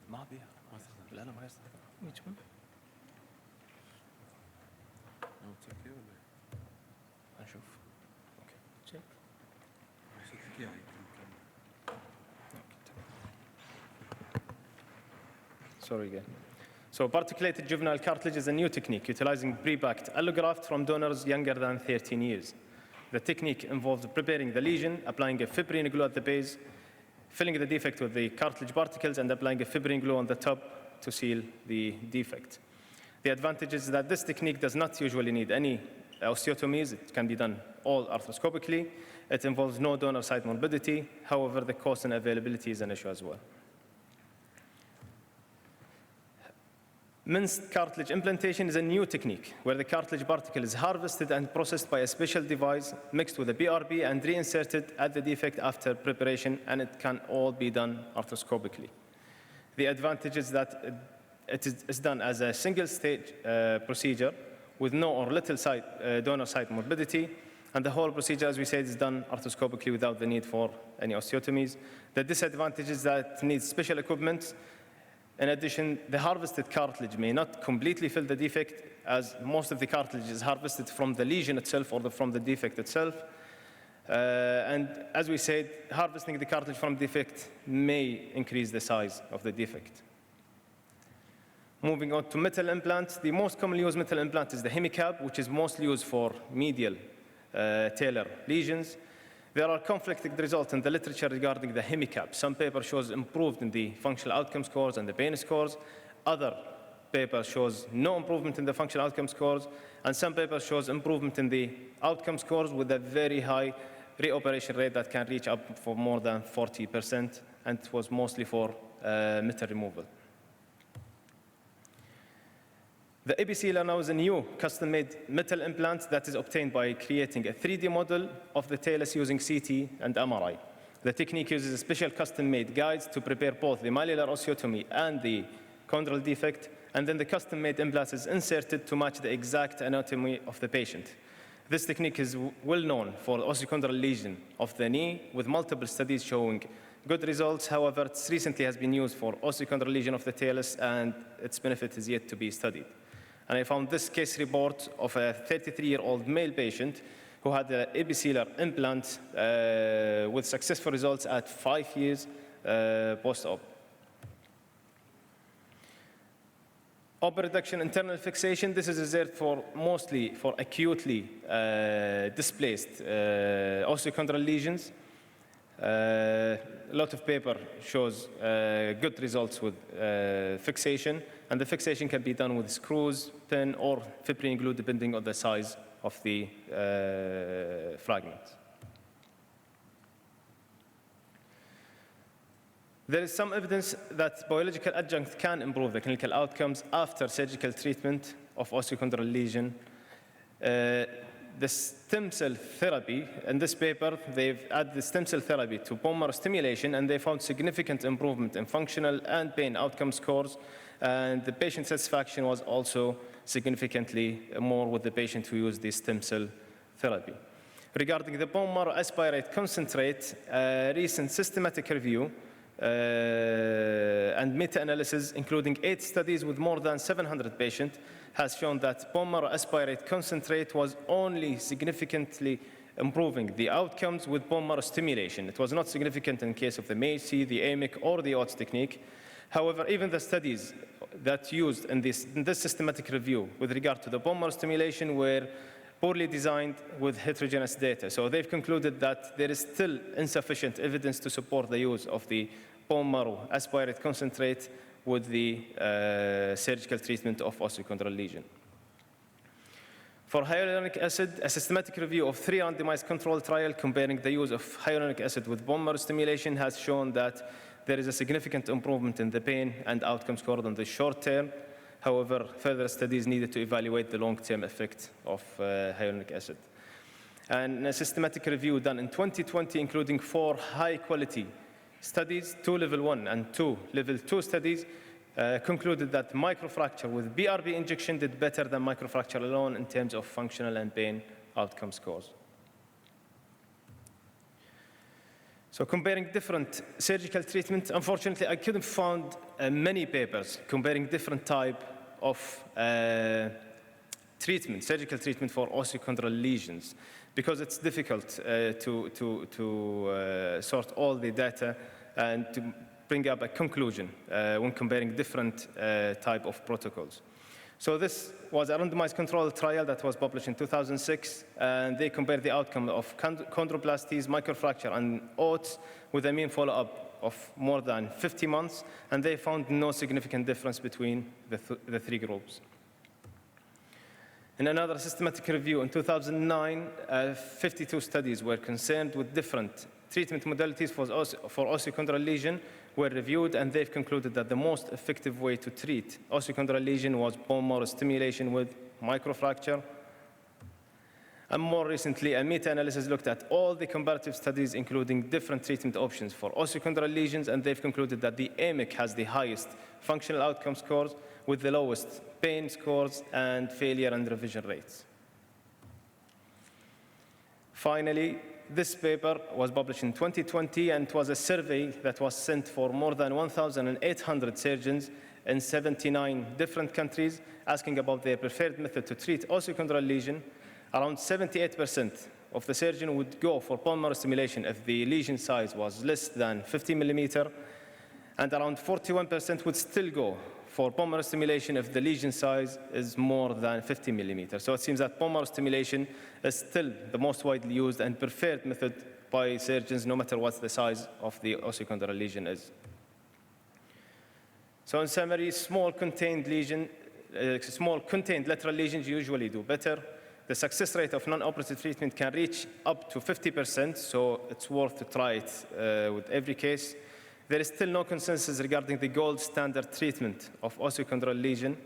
ما بيها لا ما يستخدم يجمع نشوف اوكي تشيك Sorry again. So particulated juvenile cartilage is a new technique utilizing pre-packed allograft from donors younger than 13 years. The technique involves preparing the lesion, applying a fibrin glue at the base, filling the defect with the cartilage particles, and applying a fibrin glue on the top to seal the defect. The advantage is that this technique does not usually need any osteotomies. It can be done all arthroscopically. It involves no donor site morbidity. However, the cost and availability is an issue as well. Minced cartilage implantation is a new technique where the cartilage particle is harvested and processed by a special device mixed with a BRB and reinserted at the defect after preparation, and it can all be done arthroscopically. The advantage is that it is done as a single-stage procedure with no or little donor site morbidity, and the whole procedure, as we said, is done arthroscopically without the need for any osteotomies. The disadvantage is that it needs special equipment. In addition, the harvested cartilage may not completely fill the defect, as most of the cartilage is harvested from the lesion itself or from the defect itself. And as we said, harvesting the cartilage from defect may increase the size of the defect. Moving on to metal implants, the most commonly used metal implant is the hemicap, which is mostly used for medial talar lesions. There are conflicting results in the literature regarding the hemicap. Some paper shows improved in the functional outcome scores and the pain scores. Other paper shows no improvement in the functional outcome scores. And some paper shows improvement in the outcome scores with a very high reoperation rate that can reach up for more than 40%. And it was mostly for metal removal. The AB sealer now is a new custom-made metal implant that is obtained by creating a 3D model of the talus using CT and MRI. The technique uses special custom-made guides to prepare both the malleolar osteotomy and the chondral defect, and then the custom-made implant is inserted to match the exact anatomy of the patient. This technique is well known for osteochondral lesion of the knee, with multiple studies showing good results. However, it recently has been used for osteochondral lesion of the talus, and its benefit is yet to be studied. And I found this case report of a 33-year-old male patient who had an AB sealer implant with successful results at 5 years post-op. Op reduction internal fixation, this is reserved mostly for acutely displaced osteochondral lesions. A lot of paper shows good results with fixation, and the fixation can be done with screws, pin, or fibrin glue, depending on the size of the fragment. There is some evidence that biological adjunct can improve the clinical outcomes after surgical treatment of osteochondral lesion. The stem cell therapy, in this paper, they've added the stem cell therapy to bone marrow stimulation, and they found significant improvement in functional and pain outcome scores, and the patient satisfaction was also significantly more with the patient who used the stem cell therapy. Regarding the bone marrow aspirate concentrate, recent systematic review and meta-analysis, including 8 studies with more than 700 patients, has shown that bone marrow aspirate concentrate was only significantly improving the outcomes with bone marrow stimulation. It was not significant in case of the MACI, the AMIC, or the OTS technique. However, even the studies that used in this systematic review with regard to the bone marrow stimulation were poorly designed with heterogeneous data. So they've concluded that there is still insufficient evidence to support the use of the bone marrow aspirate concentrate with the surgical treatment of osteochondral lesion. For hyaluronic acid, a systematic review of 3 randomized controlled trials comparing the use of hyaluronic acid with bone marrow stimulation has shown that there is a significant improvement in the pain and outcome scored in the short term. However, further studies needed to evaluate the long-term effect of hyaluronic acid. And a systematic review done in 2020, including 4 high-quality studies, 2 level 1 and 2 level 2 studies, concluded that microfracture with BRB injection did better than microfracture alone in terms of functional and pain outcome scores. So comparing different surgical treatment, unfortunately, I couldn't find many papers comparing different type of treatment, surgical treatment for osteochondral lesions, because it's difficult to sort all the data and to bring up a conclusion when comparing different type of protocols. So this was a randomized controlled trial that was published in 2006, and they compared the outcome of chondroplasties, microfracture, and OATS with a mean follow-up of more than 50 months, and they found no significant difference between the three groups. In another systematic review in 2009, 52 studies were concerned with different treatment modalities for osteochondral lesion were reviewed, and they've concluded that the most effective way to treat osteochondral lesion was bone marrow stimulation with microfracture. And more recently, a meta-analysis looked at all the comparative studies, including different treatment options for osteochondral lesions, and they've concluded that the AMIC has the highest functional outcome scores with the lowest pain scores and failure and revision rates. Finally, this paper was published in 2020, and it was a survey that was sent for more than 1,800 surgeons in 79 different countries, asking about their preferred method to treat osteochondral lesion. Around 78% of the surgeon would go for bone marrow stimulation if the lesion size was less than 50 millimeter, and around 41% would still go for bone marrow stimulation if the lesion size is more than 50 millimeters. So it seems that bone marrow stimulation is still the most widely used and preferred method by surgeons, no matter what the size of the osteochondral lesion is. So in summary, small contained lateral lesions usually do better. The success rate of non-operative treatment can reach up to 50%, so it's worth to try it with every case. There is still no consensus regarding the gold standard treatment of osteochondral lesion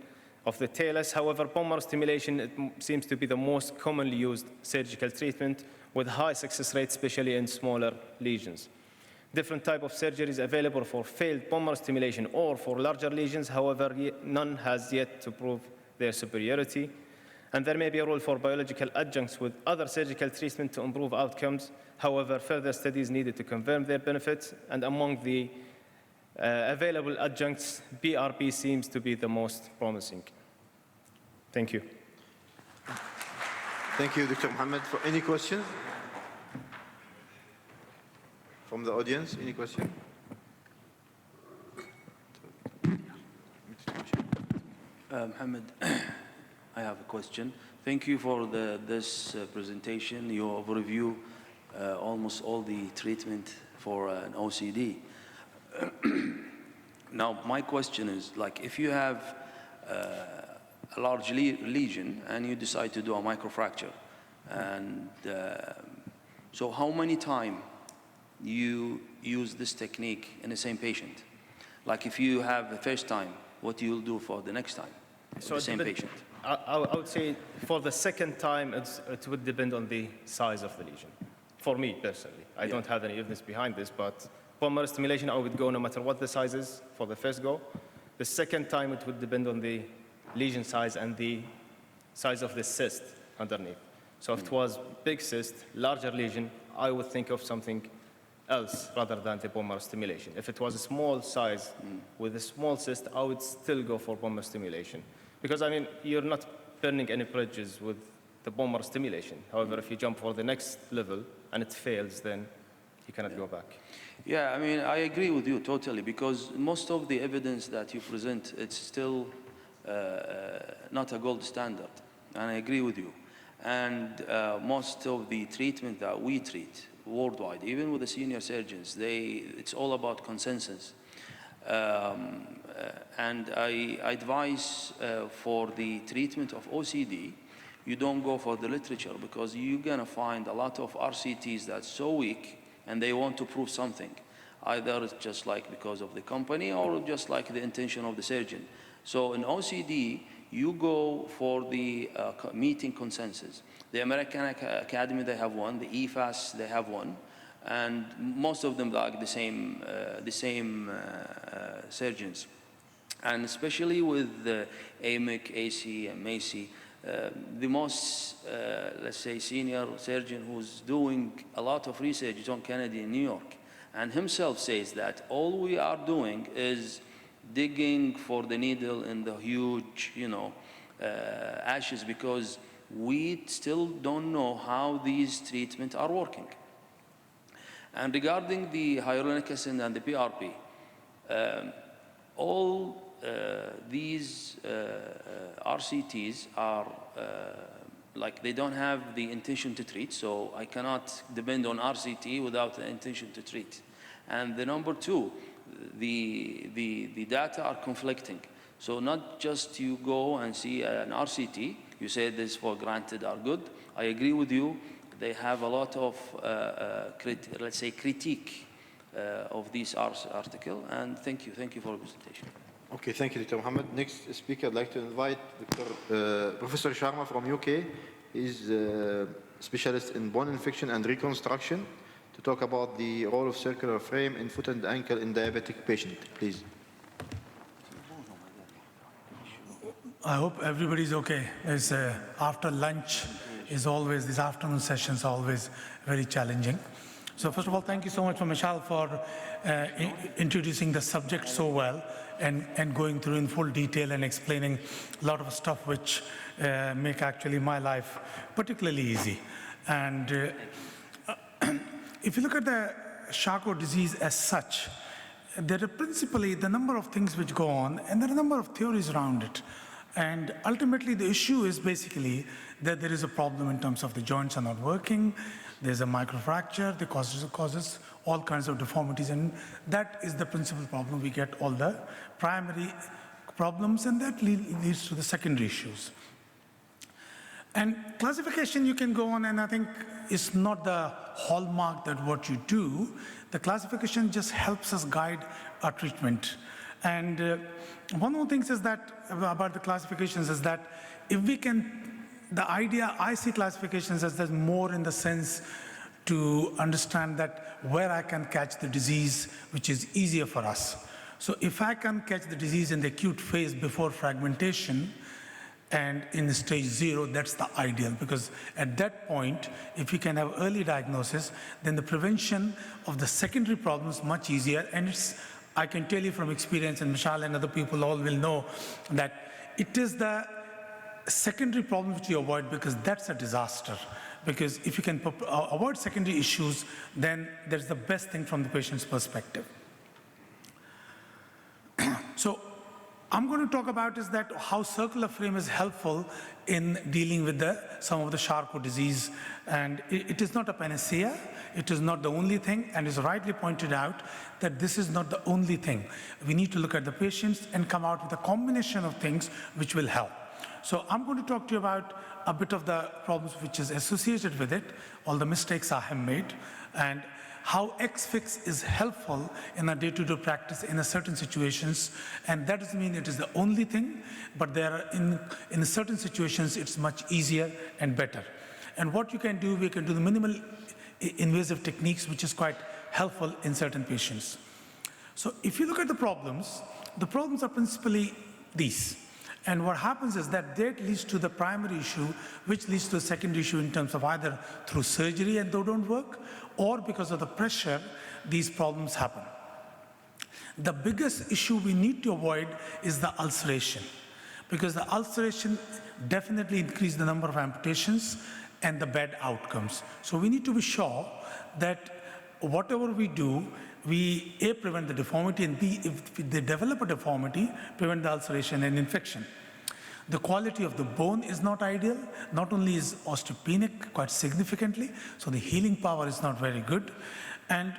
of the talus. However, bone marrow stimulation seems to be the most commonly used surgical treatment with high success rates, especially in smaller lesions. Different type of surgeries available for failed bone marrow stimulation or for larger lesions. However, none has yet to prove their superiority. And there may be a role for biological adjuncts with other surgical treatment to improve outcomes. However, further studies needed to confirm their benefits, and among the available adjuncts, PRP seems to be the most promising. Thank you. Thank you, Dr. Mohammed. For any questions from the audience? Any question? Mohammed, I have a question. Thank you for this presentation. You overview almost all the treatment for an OCD. Now, my question is, like, if you have a large lesion and you decide to do a microfracture, and so how many times you use this technique in the same patient? Like, if you have the first time, what you'll do for the next time, So the same patient? I would say for the second time, it would depend on the size of the lesion. For me, personally. I don't have any evidence behind this, but bone marrow stimulation, I would go no matter what the size is for the first go. The second time, it would depend on the lesion size and the size of the cyst underneath. So if it was big cyst, larger lesion, I would think of something else rather than the bone marrow stimulation. If it was a small size with a small cyst, I would still go for bone marrow stimulation. Because, I mean, you're not burning any bridges with the bone marrow stimulation. However, if you jump for the next level and it fails, then you cannot go back. Yeah, I mean, I agree with you totally, because most of the evidence that you present, it's still not a gold standard, and I agree with you. And most of the treatment that we treat worldwide, even with the senior surgeons, it's all about consensus. And I advise for the treatment of OCD, you don't go for the literature, because you're gonna find a lot of RCTs that's so weak and they want to prove something. Either it's just like because of the company or just like the intention of the surgeon. So in OCD, you go for the meeting consensus. The American Academy, they have one. The EFAS, they have one. And most of them like the same surgeons. And especially with the AMIC, AC, and MACI, the most, let's say, senior surgeon who's doing a lot of research, John Kennedy in New York, and himself says that all we are doing is digging for the needle in the huge, ashes, because we still don't know how these treatments are working. And regarding the hyaluronic acid and the PRP, all these RCTs are like they don't have the intention to treat, so I cannot depend on RCT without the intention to treat. And the number two, the data are conflicting. So not just you go and see an RCT, you say this for granted are good. I agree with you. They have a lot of, let's say, critique of this article. And thank you for the presentation. Okay, thank you, Dr. Mohammed. Next speaker, I'd like to invite Professor Sharma from UK. He's a specialist in bone infection and reconstruction to talk about the role of circular frame in foot and ankle in diabetic patient. Please. I hope everybody's okay. It's, after lunch is always, these afternoon sessions are always very challenging. So first of all, thank you so much for Michelle for introducing the subject so well and going through in full detail and explaining a lot of stuff which make actually my life particularly easy. And if you look at the Charcot disease as such, there are principally the number of things which go on, and there are a number of theories around it. And ultimately, the issue is basically that there is a problem in terms of the joints are not working, there's a microfracture that causes all kinds of deformities, and that is the principal problem. We get all the primary problems, and that leads to the secondary issues. And classification you can go on, and I think it's not the hallmark that what you do. The classification just helps us guide our treatment. And one of the things is that about the classifications is that if we can, the idea I see classifications as there's more in the sense to understand that where I can catch the disease, which is easier for us. So if I can catch the disease in the acute phase before fragmentation and in stage 0, that's the ideal, because at that point, if you can have early diagnosis, then the prevention of the secondary problems is much easier. And it's, I can tell you from experience, and Michelle and other people all will know, that it is the secondary problem which you avoid, because that's a disaster. Because if you can avoid secondary issues, then that's the best thing from the patient's perspective. So I'm going to talk about is that how circular frame is helpful in dealing with some of the Charcot disease. And it is not a panacea, it is not the only thing, and it's rightly pointed out that this is not the only thing. We need to look at the patients and come out with a combination of things which will help. So I'm going to talk to you about a bit of the problems which is associated with it, all the mistakes I have made, and how X-Fix is helpful in a day-to-day practice in a certain situations. And that doesn't mean it is the only thing, but there are in certain situations it's much easier and better. And what you can do, we can do the minimal invasive techniques, which is quite helpful in certain patients. So if you look at the problems are principally these. And what happens is that leads to the primary issue, which leads to the secondary issue in terms of either through surgery and they don't work, or because of the pressure, these problems happen. The biggest issue we need to avoid is the ulceration, because the ulceration definitely increases the number of amputations and the bad outcomes. So we need to be sure that whatever we do, we A, prevent the deformity, and B, if they develop a deformity, prevent the ulceration and infection. The quality of the bone is not ideal. Not only is osteopenic quite significantly, so the healing power is not very good. And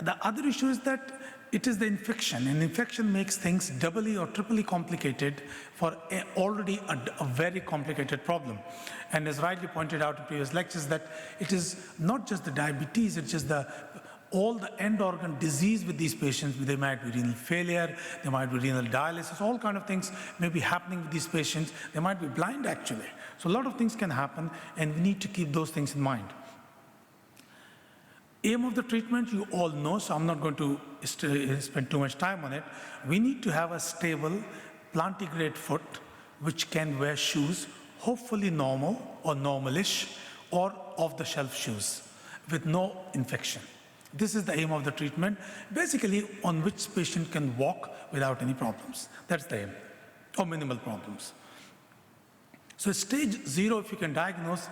the other issue is that it is the infection, and infection makes things doubly or triply complicated for already a very complicated problem. And as rightly pointed out in previous lectures, that it is not just the diabetes, it's just all the end organ disease with these patients. They might be renal failure, they might be renal dialysis, all kind of things may be happening with these patients. They might be blind actually. So a lot of things can happen, and we need to keep those things in mind. Aim of the treatment, you all know, so I'm not going to spend too much time on it. We need to have a stable plantigrade foot which can wear shoes, hopefully normal or normalish, or off-the-shelf shoes with no infection. This is the aim of the treatment, basically on which patient can walk without any problems. That's the aim, or minimal problems. So stage 0, if you can diagnose,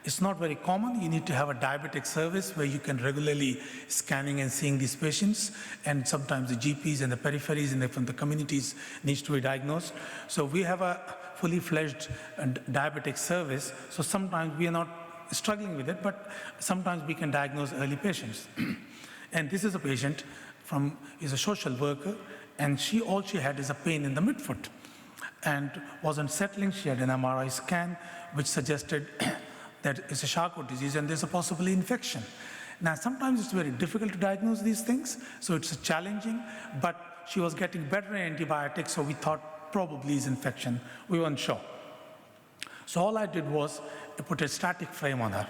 It's not very common. You need to have a diabetic service where you can regularly scanning and seeing these patients, and sometimes the GPs and the peripheries and from the communities needs to be diagnosed. So we have a fully fledged diabetic service. So sometimes we are not struggling with it, but sometimes we can diagnose early patients. And this is a patient is a social worker, and all she had is a pain in the midfoot and wasn't settling. She had an MRI scan which suggested that it's a Charcot disease and there's a possible infection. Now, sometimes it's very difficult to diagnose these things, so it's challenging, but she was getting better antibiotics, so we thought probably it's infection. We weren't sure. So all I did was put a static frame on her.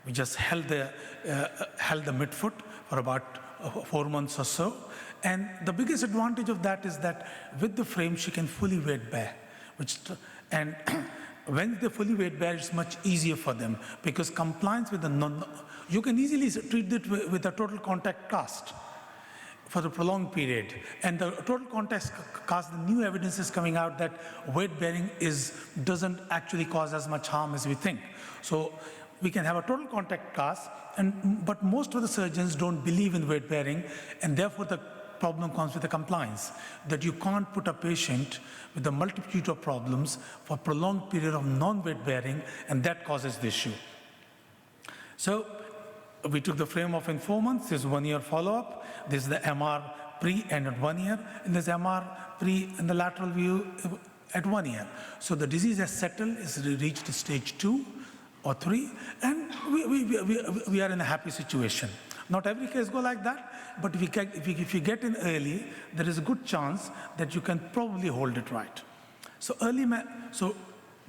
We just held the midfoot for about 4 months or so. And the biggest advantage of that is that with the frame, she can fully weight bear. And when they fully weight bear, it's much easier for them because compliance with you can easily treat it with a total contact cast for the prolonged period. And the total contact cast, the new evidence is coming out that weight bearing doesn't actually cause as much harm as we think. So we can have a total contact cast, but most of the surgeons don't believe in weight bearing, and therefore the problem comes with the compliance, that you can't put a patient with a multitude of problems for a prolonged period of non-weight bearing, and that causes the issue. So we took the frame off in 4 months. There's 1 year follow-up. This is the MR pre and at 1 year, and there's MR pre in the lateral view at 1 year. So the disease has settled, it's reached stage 2 or 3, and we are in a happy situation. Not every case go like that, but if you get in early, there is a good chance that you can probably hold it right. So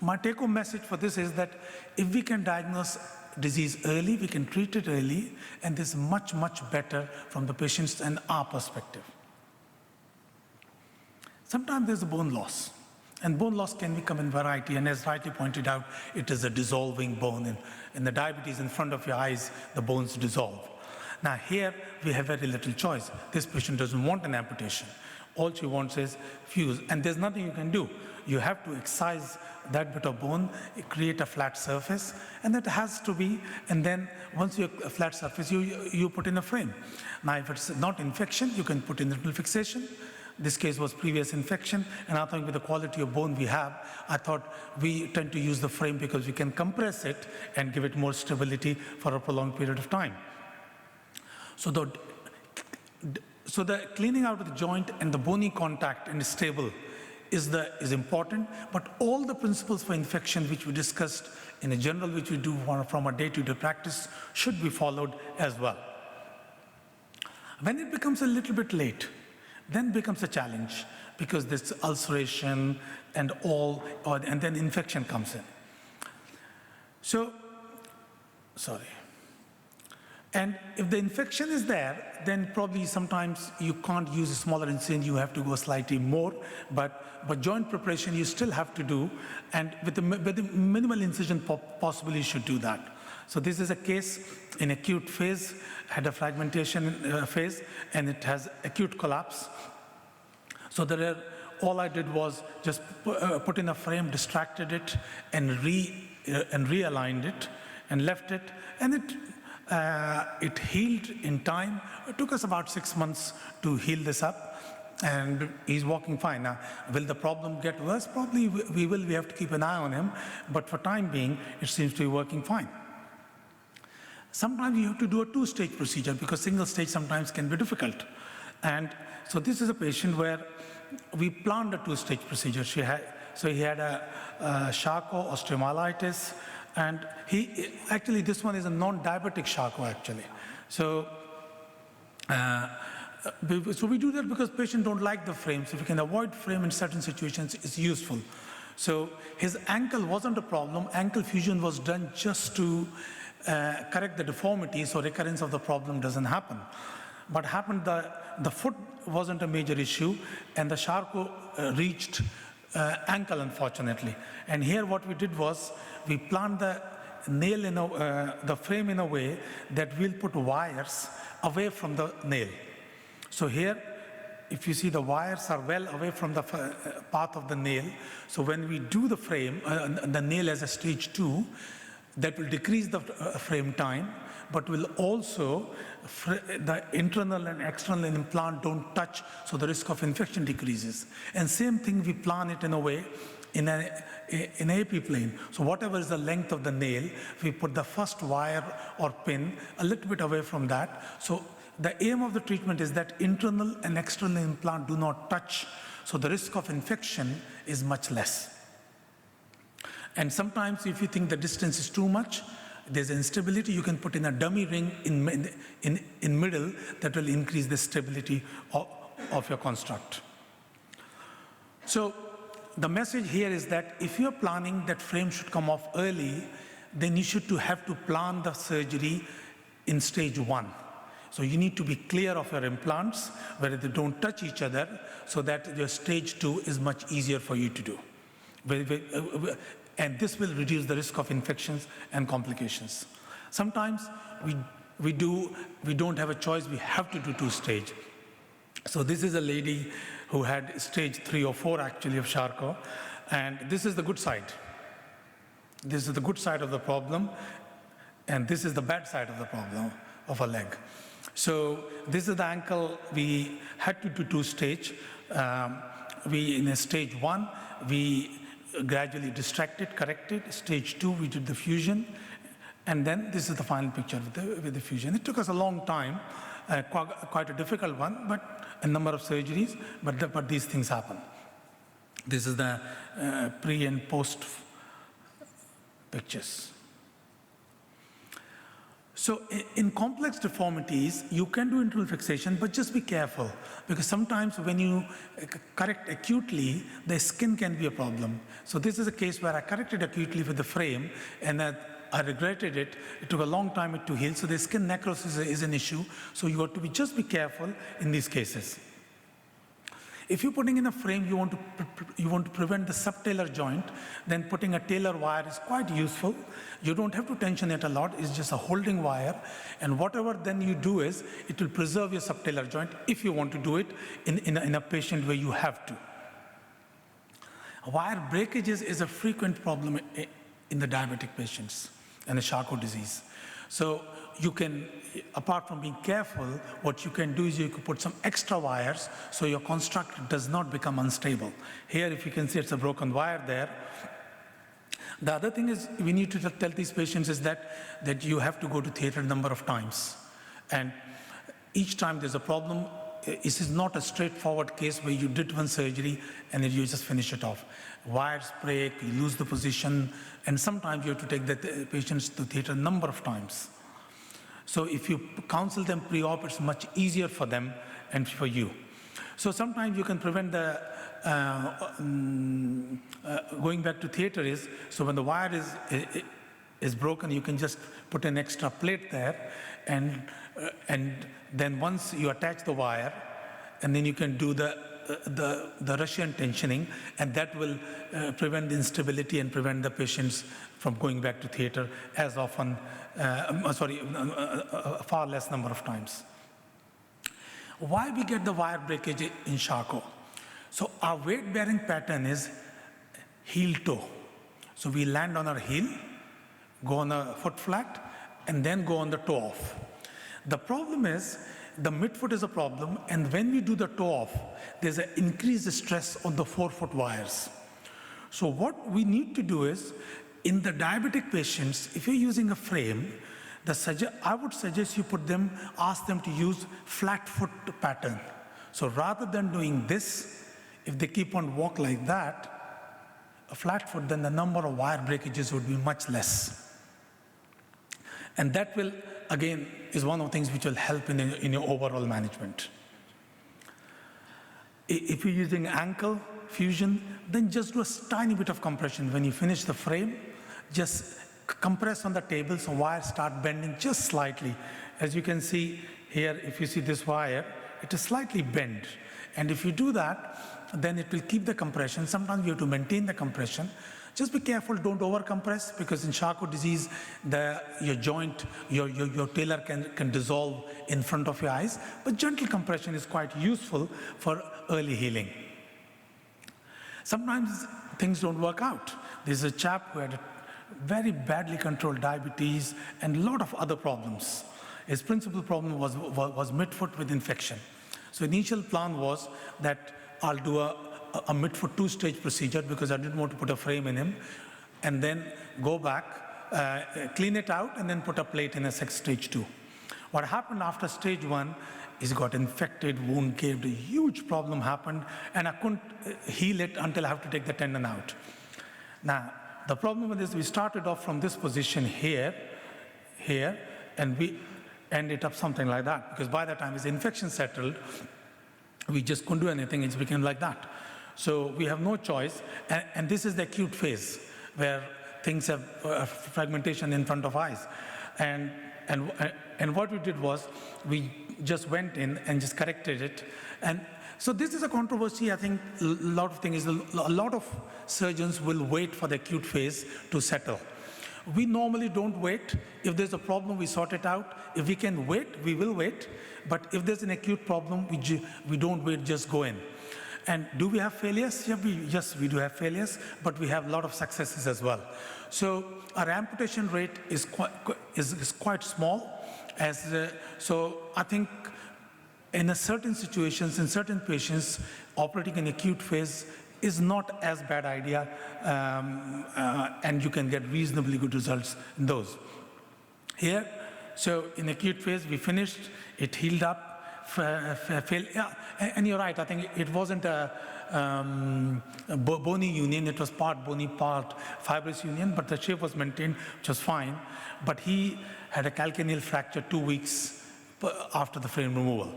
my take-home message for this is that if we can diagnose disease early, we can treat it early, and this is much, much better from the patient's and our perspective. Sometimes there's a bone loss, and bone loss can become in variety, and as rightly pointed out, it is a dissolving bone. In the diabetes in front of your eyes, the bones dissolve. Now here, we have very little choice. This patient doesn't want an amputation. All she wants is fuse, and there's nothing you can do. You have to excise that bit of bone, create a flat surface, and that has to be, and then once you have a flat surface, you put in a frame. Now, if it's not infection, you can put in the fixation. This case was previous infection, and I think with the quality of bone we have, I thought we tend to use the frame because we can compress it and give it more stability for a prolonged period of time. So the cleaning out of the joint and the bony contact and stable is important, but all the principles for infection which we discussed in a general, which we do from our day-to-day practice, should be followed as well. When it becomes a little bit late, then becomes a challenge because there's ulceration and then infection comes in. So, sorry. And if the infection is there, then probably sometimes you can't use a smaller incision, you have to go slightly more, but joint preparation you still have to do, and with the minimal incision possibly you should do that. So this is a case in acute phase, had a fragmentation phase, and it has acute collapse. So all I did was just put in a frame, distracted it, and realigned it, and left it, and it healed in time. It took us about 6 months to heal this up, and he's walking fine. Now, will the problem get worse? Probably we will. We have to keep an eye on him, but for time being, it seems to be working fine. Sometimes you have to do a 2-stage procedure because single stage sometimes can be difficult. And so this is a patient where we planned a 2-stage procedure. He had a Charcot osteomyelitis, and actually this one is a non-diabetic Charcot actually. So we do that because patients don't like the frame. So if you can avoid frame in certain situations, it's useful. So his ankle wasn't a problem. Ankle fusion was done just to correct the deformity so recurrence of the problem doesn't happen. What happened, the foot wasn't a major issue, and the Charcot reached ankle, unfortunately. And here what we did was we planned the the frame in a way that we'll put wires away from the nail. So here, if you see, the wires are well away from the path of the nail. So when we do the frame, the nail as a stage 2, That will decrease the frame time, but will also, the internal and external implant don't touch, so the risk of infection decreases. And same thing, we plan it in a way, in an AP plane. So whatever is the length of the nail, we put the first wire or pin a little bit away from that. So the aim of the treatment is that internal and external implant do not touch, so the risk of infection is much less. And sometimes if you think the distance is too much, there's instability, you can put in a dummy ring in middle that will increase the stability of your construct. So the message here is that if you're planning that frame should come off early, then you should have to plan the surgery in stage 1. So you need to be clear of your implants, where they don't touch each other, so that your stage 2 is much easier for you to do. And this will reduce the risk of infections and complications. Sometimes we don't have a choice, we have to do 2-stage. So this is a lady who had stage 3 or 4 actually of Charcot, and this is the good side. This is the good side of the problem, and this is the bad side of the problem of a leg. So this is the ankle. We had to do 2-stage. In a stage 1, we gradually distracted, corrected. Stage 2, we did the fusion. And then this is the final picture with the fusion. It took us a long time, quite a difficult one, but a number of surgeries, but these things happen. This is the pre and post pictures. So in complex deformities, you can do internal fixation, but just be careful, because sometimes when you correct acutely, the skin can be a problem. So this is a case where I corrected acutely with the frame, and I regretted it. It took a long time to heal, so the skin necrosis is an issue. So you have to just be careful in these cases. If you're putting in a frame, you want to prevent the subtalar joint, then putting a tailor wire is quite useful. You don't have to tension it a lot, it's just a holding wire. And whatever then you do is, it will preserve your subtalar joint if you want to do it in a patient where you have to. Wire breakages is a frequent problem in the diabetic patients and the Charcot disease. So you can, apart from being careful, what you can do is you can put some extra wires so your construct does not become unstable. Here, if you can see, it's a broken wire there. The other thing is we need to tell these patients is that you have to go to theater a number of times. And each time there's a problem, this is not a straightforward case where you did one surgery and then you just finish it off. Wires break, you lose the position, and sometimes you have to take the patients to theater a number of times. So if you counsel them pre-op, it's much easier for them and for you. So sometimes you can prevent the going back to theater is, so when the wire is broken, you can just put an extra plate there, and then once you attach the wire, and then you can do the Russian tensioning, and that will prevent the instability and prevent the patients from going back to theater as often, far less number of times. Why we get the wire breakage in Charcot? So our weight-bearing pattern is heel-toe. So we land on our heel, go on a foot flat, and then go on the toe off. The problem is, the midfoot is a problem, and when we do the toe off, there's an increased stress on the forefoot wires. So what we need to do is, in the diabetic patients, if you're using a frame, I would suggest you ask them to use flat foot pattern. So rather than doing this, if they keep on walk like that, a flat foot, then the number of wire breakages would be much less. And that will, again, is one of the things which will help in your overall management. If you're using ankle fusion, then just do a tiny bit of compression. When you finish the frame, just compress on the table so wires start bending just slightly. As you can see here, if you see this wire, it is slightly bent. And if you do that, then it will keep the compression. Sometimes you have to maintain the compression. Just be careful, don't over-compress, because in Charcot disease, your joint, your talar can dissolve in front of your eyes, but gentle compression is quite useful for early healing. Sometimes things don't work out. There's a chap who had very badly controlled diabetes, and a lot of other problems. His principal problem was midfoot with infection. So initial plan was that I'll do a midfoot two-stage procedure because I didn't want to put a frame in him, and then go back, clean it out, and then put a plate in a stage 2. What happened after stage 1 is got infected, wound caved, a huge problem happened, and I couldn't heal it until I have to take the tendon out. Now, the problem with this, we started off from this position here, and we ended up something like that, because by the time his infection settled, we just couldn't do anything, it became like that. So we have no choice, and this is the acute phase, where things have fragmentation in front of eyes. And what we did was, we just went in and just corrected it. And so this is a controversy. I think a lot of things, a lot of surgeons will wait for the acute phase to settle. We normally don't wait. If there's a problem, we sort it out. If we can wait, we will wait. But if there's an acute problem, we don't wait, just go in. And do we have failures? Yes, we do have failures, but we have a lot of successes as well. So our amputation rate is quite small. So I think in a certain situations, in certain patients, operating in acute phase is not as bad idea, and you can get reasonably good results in those. Here, so in acute phase, we finished, it healed up, yeah, and you're right, I think it wasn't a bony union, it was part bony, part fibrous union, but the shape was maintained, which was fine. But he had a calcaneal fracture 2 weeks after the frame removal,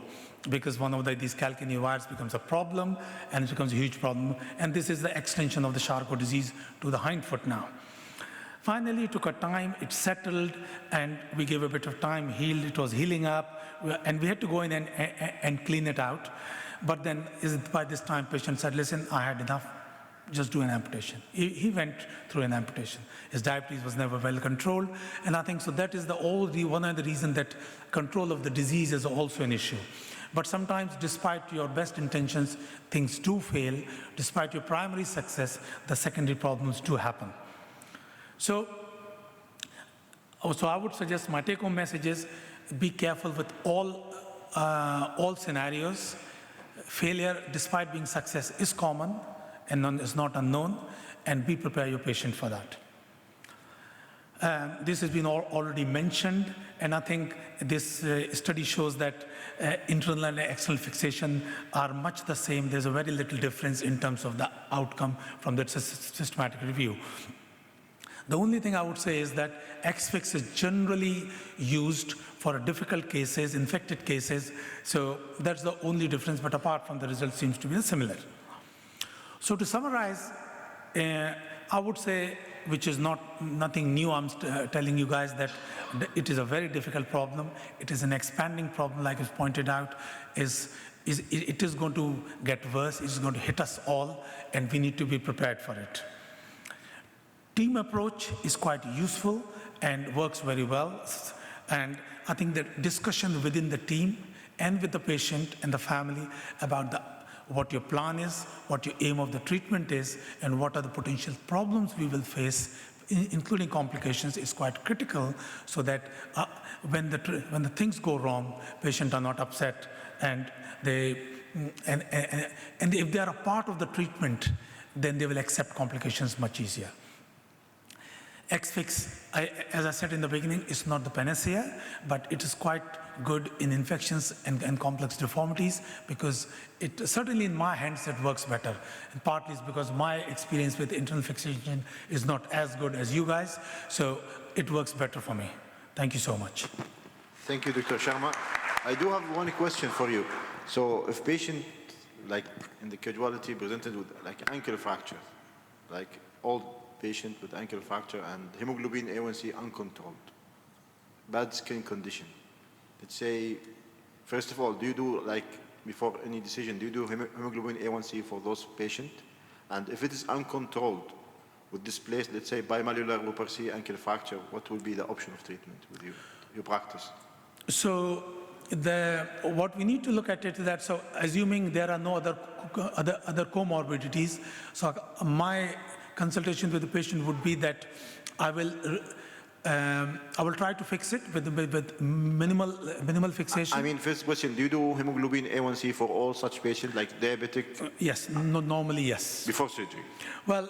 because one of these calcaneal wires becomes a problem, and it becomes a huge problem. And this is the extension of the Charcot disease to the hindfoot now. Finally, it took a time, it settled, and we gave a bit of time, healed, it was healing up, and we had to go in and clean it out. But then by this time, patient said, listen, I had enough, just do an amputation. He went through an amputation. His diabetes was never well controlled, and I think so that is one of the reasons that control of the disease is also an issue. But sometimes, despite your best intentions, things do fail. Despite your primary success, the secondary problems do happen. So I would suggest my take-home message is, be careful with all scenarios. Failure, despite being success, is common and is not unknown, and be prepared your patient for that. This has been already mentioned, and I think this study shows that internal and external fixation are much the same. There's a very little difference in terms of the outcome from that systematic review. The only thing I would say is that X-Fix is generally used for difficult cases, infected cases, so that's the only difference, but apart from the result seems to be similar. So to summarize, I would say, which is nothing new, I'm telling you guys that it is a very difficult problem. It is an expanding problem, like was pointed out. It is going to get worse, it's going to hit us all, and we need to be prepared for it. Team approach is quite useful and works very well. And I think that discussion within the team and with the patient and the family about what your plan is, what your aim of the treatment is, and what are the potential problems we will face, including complications, is quite critical, so that when the things go wrong, patients are not upset, and if they are a part of the treatment, then they will accept complications much easier. X-Fix, as I said in the beginning, is not the panacea, but it is quite good in infections and complex deformities, because certainly in my hands it works better. And partly it's because my experience with internal fixation is not as good as you guys, so it works better for me. Thank you so much. Thank you, Dr. Sharma. I do have one question for you. So if patient, like in the casualty, presented with like ankle fracture, like old patient with ankle fracture and hemoglobin A1C uncontrolled, bad skin condition. Let's say, first of all, do you do, like, before any decision, do you do hemoglobin A1C for those patients? And if it is uncontrolled with displaced, let's say, bimalleolar Looper C ankle fracture, what will be the option of treatment with your practice? So what we need to look at it is that, so assuming there are no other comorbidities, so my consultation with the patient would be that I will try to fix it with minimal fixation. I mean, first question, do you do hemoglobin A1C for all such patients, like diabetic, Yes, normally yes. before surgery? Well,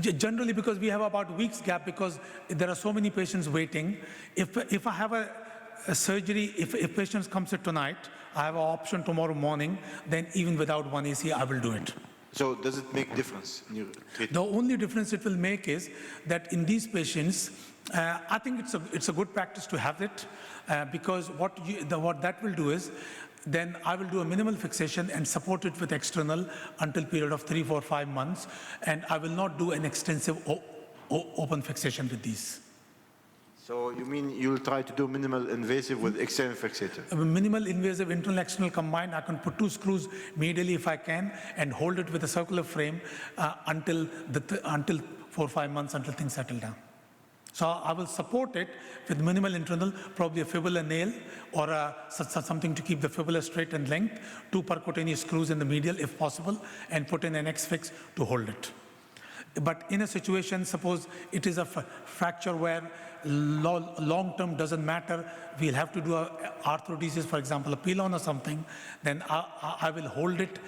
generally because we have about weeks gap because there are so many patients waiting. If I have a surgery, if patients comes in tonight, I have an option tomorrow morning, then even without 1AC, I will do it. So does it make difference in your treatment? The only difference it will make is that in these patients, I think it's a good practice to have it because what that will do is, then I will do a minimal fixation and support it with external until period of 3, 4, 5 months, and I will not do an extensive open fixation with these. So you mean you'll try to do minimal invasive with external fixator? A minimal invasive internal external combined, I can put 2 screws medially if I can and hold it with a circular frame until 4 or 5 months until things settle down. So I will support it with minimal internal, probably a fibula nail or something to keep the fibula straight and length, 2 percutaneous screws in the medial if possible, and put in an X-fix to hold it. But in a situation, suppose it is a fracture where long-term doesn't matter, we'll have to do a arthrodesis, for example, a pilon or something, then I will hold it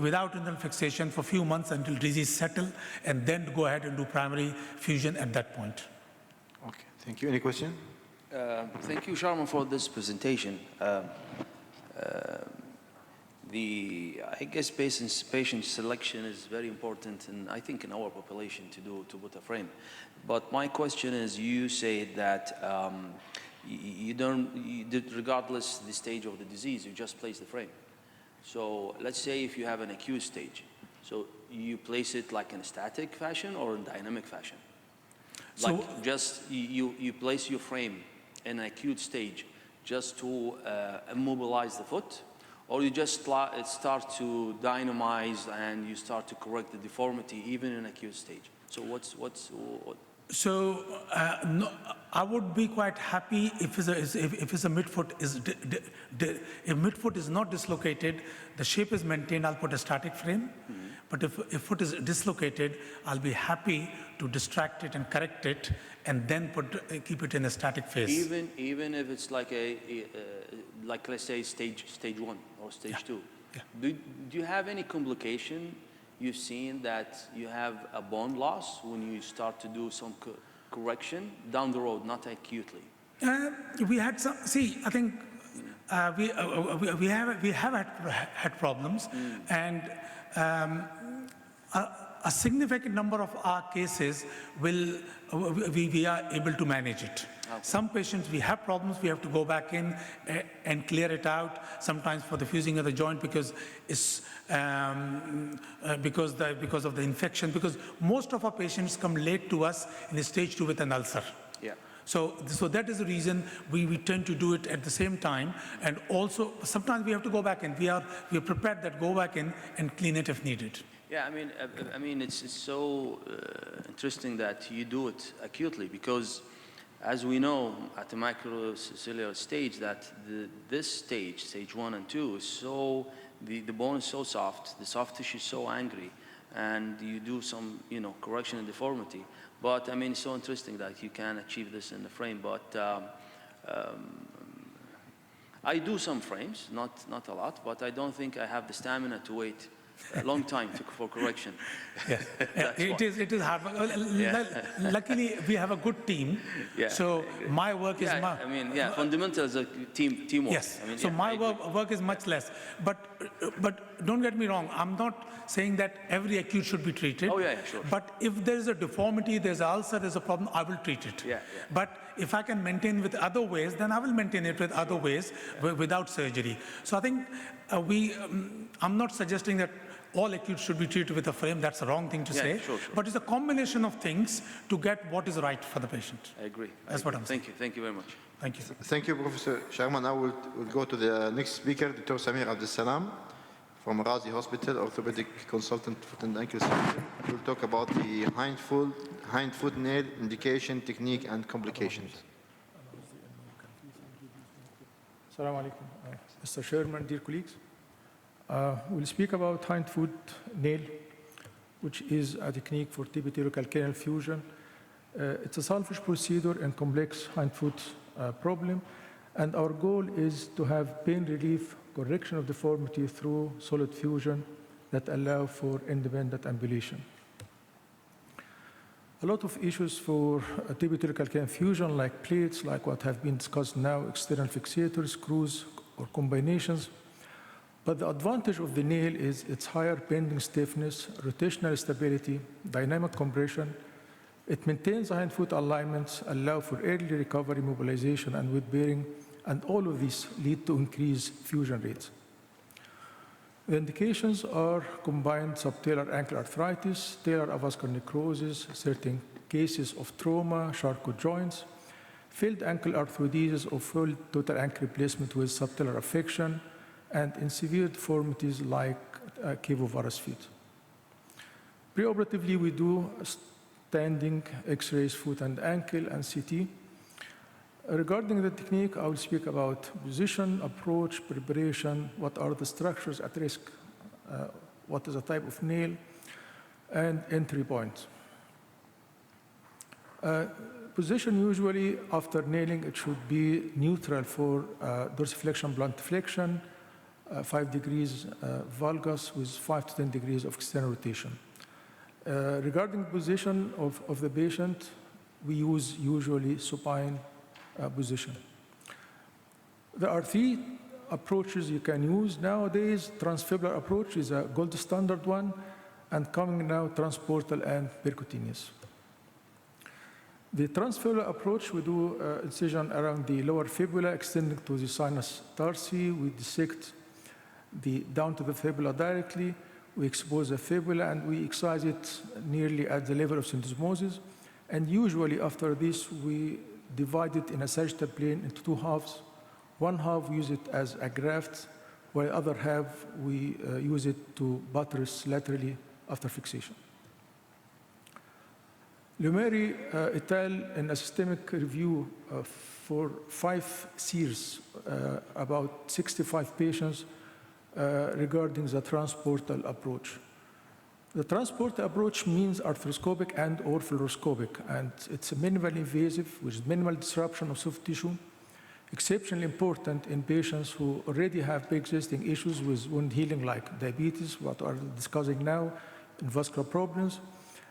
without internal fixation for a few months until disease settle, and then go ahead and do primary fusion at that point. Okay, thank you. Any question? Thank you, Sharma, for this presentation. I guess patient selection is very important, and I think in our population to put a frame. But my question is, you say that regardless the stage of the disease, you just place the frame. So let's say if you have an acute stage, so you place it like in a static fashion or in dynamic fashion? Like So, just you place your frame in an acute stage just to immobilize the foot, or you just start to dynamize and you start to correct the deformity even in acute stage? So what? So no, I would be quite happy if it's a midfoot if midfoot is not dislocated, the shape is maintained, I'll put a static frame. But if foot is dislocated, I'll be happy to distract it and correct it, and then keep it in a static phase. Even if it's like like let's say stage 1 or stage 2. Yeah. Do you have any complication you've seen that you have a bone loss when you start to do some correction down the road, not acutely? We had some. See, I think we have had problems, and a significant number of our cases we are able to manage it. Okay. Some patients we have problems, we have to go back in and clear it out. Sometimes for the fusing of the joint because it's because of the infection. Because most of our patients come late to us in stage 2 with an ulcer. Yeah. So that is the reason we tend to do it at the same time, and also sometimes we have to go back in. We are prepared that go back in and clean it if needed. Yeah, I mean, it's so interesting that you do it acutely, because as we know at the microcellular stage that this stage 1 and 2, is so the bone is so soft, the soft tissue is so angry, and you do some correction and deformity. But I mean, it's so interesting that you can achieve this in the frame. But I do some frames, not a lot, but I don't think I have the stamina to wait a long time for correction. Yeah, it is hard. Luckily, we have a good team. Yeah, so my work is fundamental is a teamwork. Yes. I mean, so my work is much less. But don't get me wrong. I'm not saying that every acute should be treated. Oh yeah, sure. But if there's a deformity, there's an ulcer, there's a problem, I will treat it. Yeah. But if I can maintain with other ways, then I will maintain it with other ways without surgery. So I think I'm not suggesting that all acute should be treated with a frame. That's the wrong thing to say. Sure. But it's a combination of things to get what is right for the patient. I agree. That's what I'm saying. Thank you very much. Thank you. Thank you, Professor Sharma. Now we'll go to the next speaker, Dr. Samir Abdel Salam from Razi Hospital, orthopedic consultant, foot and ankle surgeon. We'll talk about the hind foot nail indication, technique, and complications. Assalamu alaikum. Mr. Chairman, dear colleagues. We'll speak about hind foot nail. which is a technique for tibial calcaneal fusion. It's a salvage procedure in complex hindfoot problem, and our goal is to have pain relief, correction of deformity through solid fusion that allow for independent ambulation. A lot of issues for tibial calcaneal fusion, like plates, like what have been discussed now, external fixators, screws, or combinations. But the advantage of the nail is its higher bending stiffness, rotational stability, dynamic compression. It maintains the hindfoot alignments, allow for early recovery, mobilization, and weight bearing, and all of these lead to increased fusion rates. The indications are combined subtalar ankle arthritis, talar avascular necrosis, certain cases of trauma, Charcot joints, failed ankle arthrodesis or full total ankle replacement with subtalar affection, and in severe deformities like cavovarus feet. Preoperatively, we do standing X-rays, foot and ankle, and CT. Regarding the technique, I will speak about position, approach, preparation, what are the structures at risk, what is the type of nail, and entry point. Position usually after nailing, it should be neutral for dorsiflexion, blunt flexion, 5 degrees valgus with 5 to 10 degrees of external rotation. Regarding position of the patient, we use usually supine position. There are 3 approaches you can use nowadays. Transfibular approach is a gold standard one, and coming now transportal and percutaneous. The transfibular approach, we do incision around the lower fibula, extending to the sinus tarsi. We dissect down to the fibula directly. We expose the fibula, and we excise it nearly at the level of syndesmosis. And usually after this, we divide it in a sagittal plane into 2 halves. One half we use it as a graft, while the other half we use it to buttress laterally after fixation. Lumeri et al. In a systemic review for 5 series, about 65 patients, regarding the transportal approach. The transportal approach means arthroscopic and or fluoroscopic, and it's minimally invasive, with minimal disruption of soft tissue, exceptionally important in patients who already have pre-existing issues with wound healing, like diabetes, what we are discussing now, and vascular problems.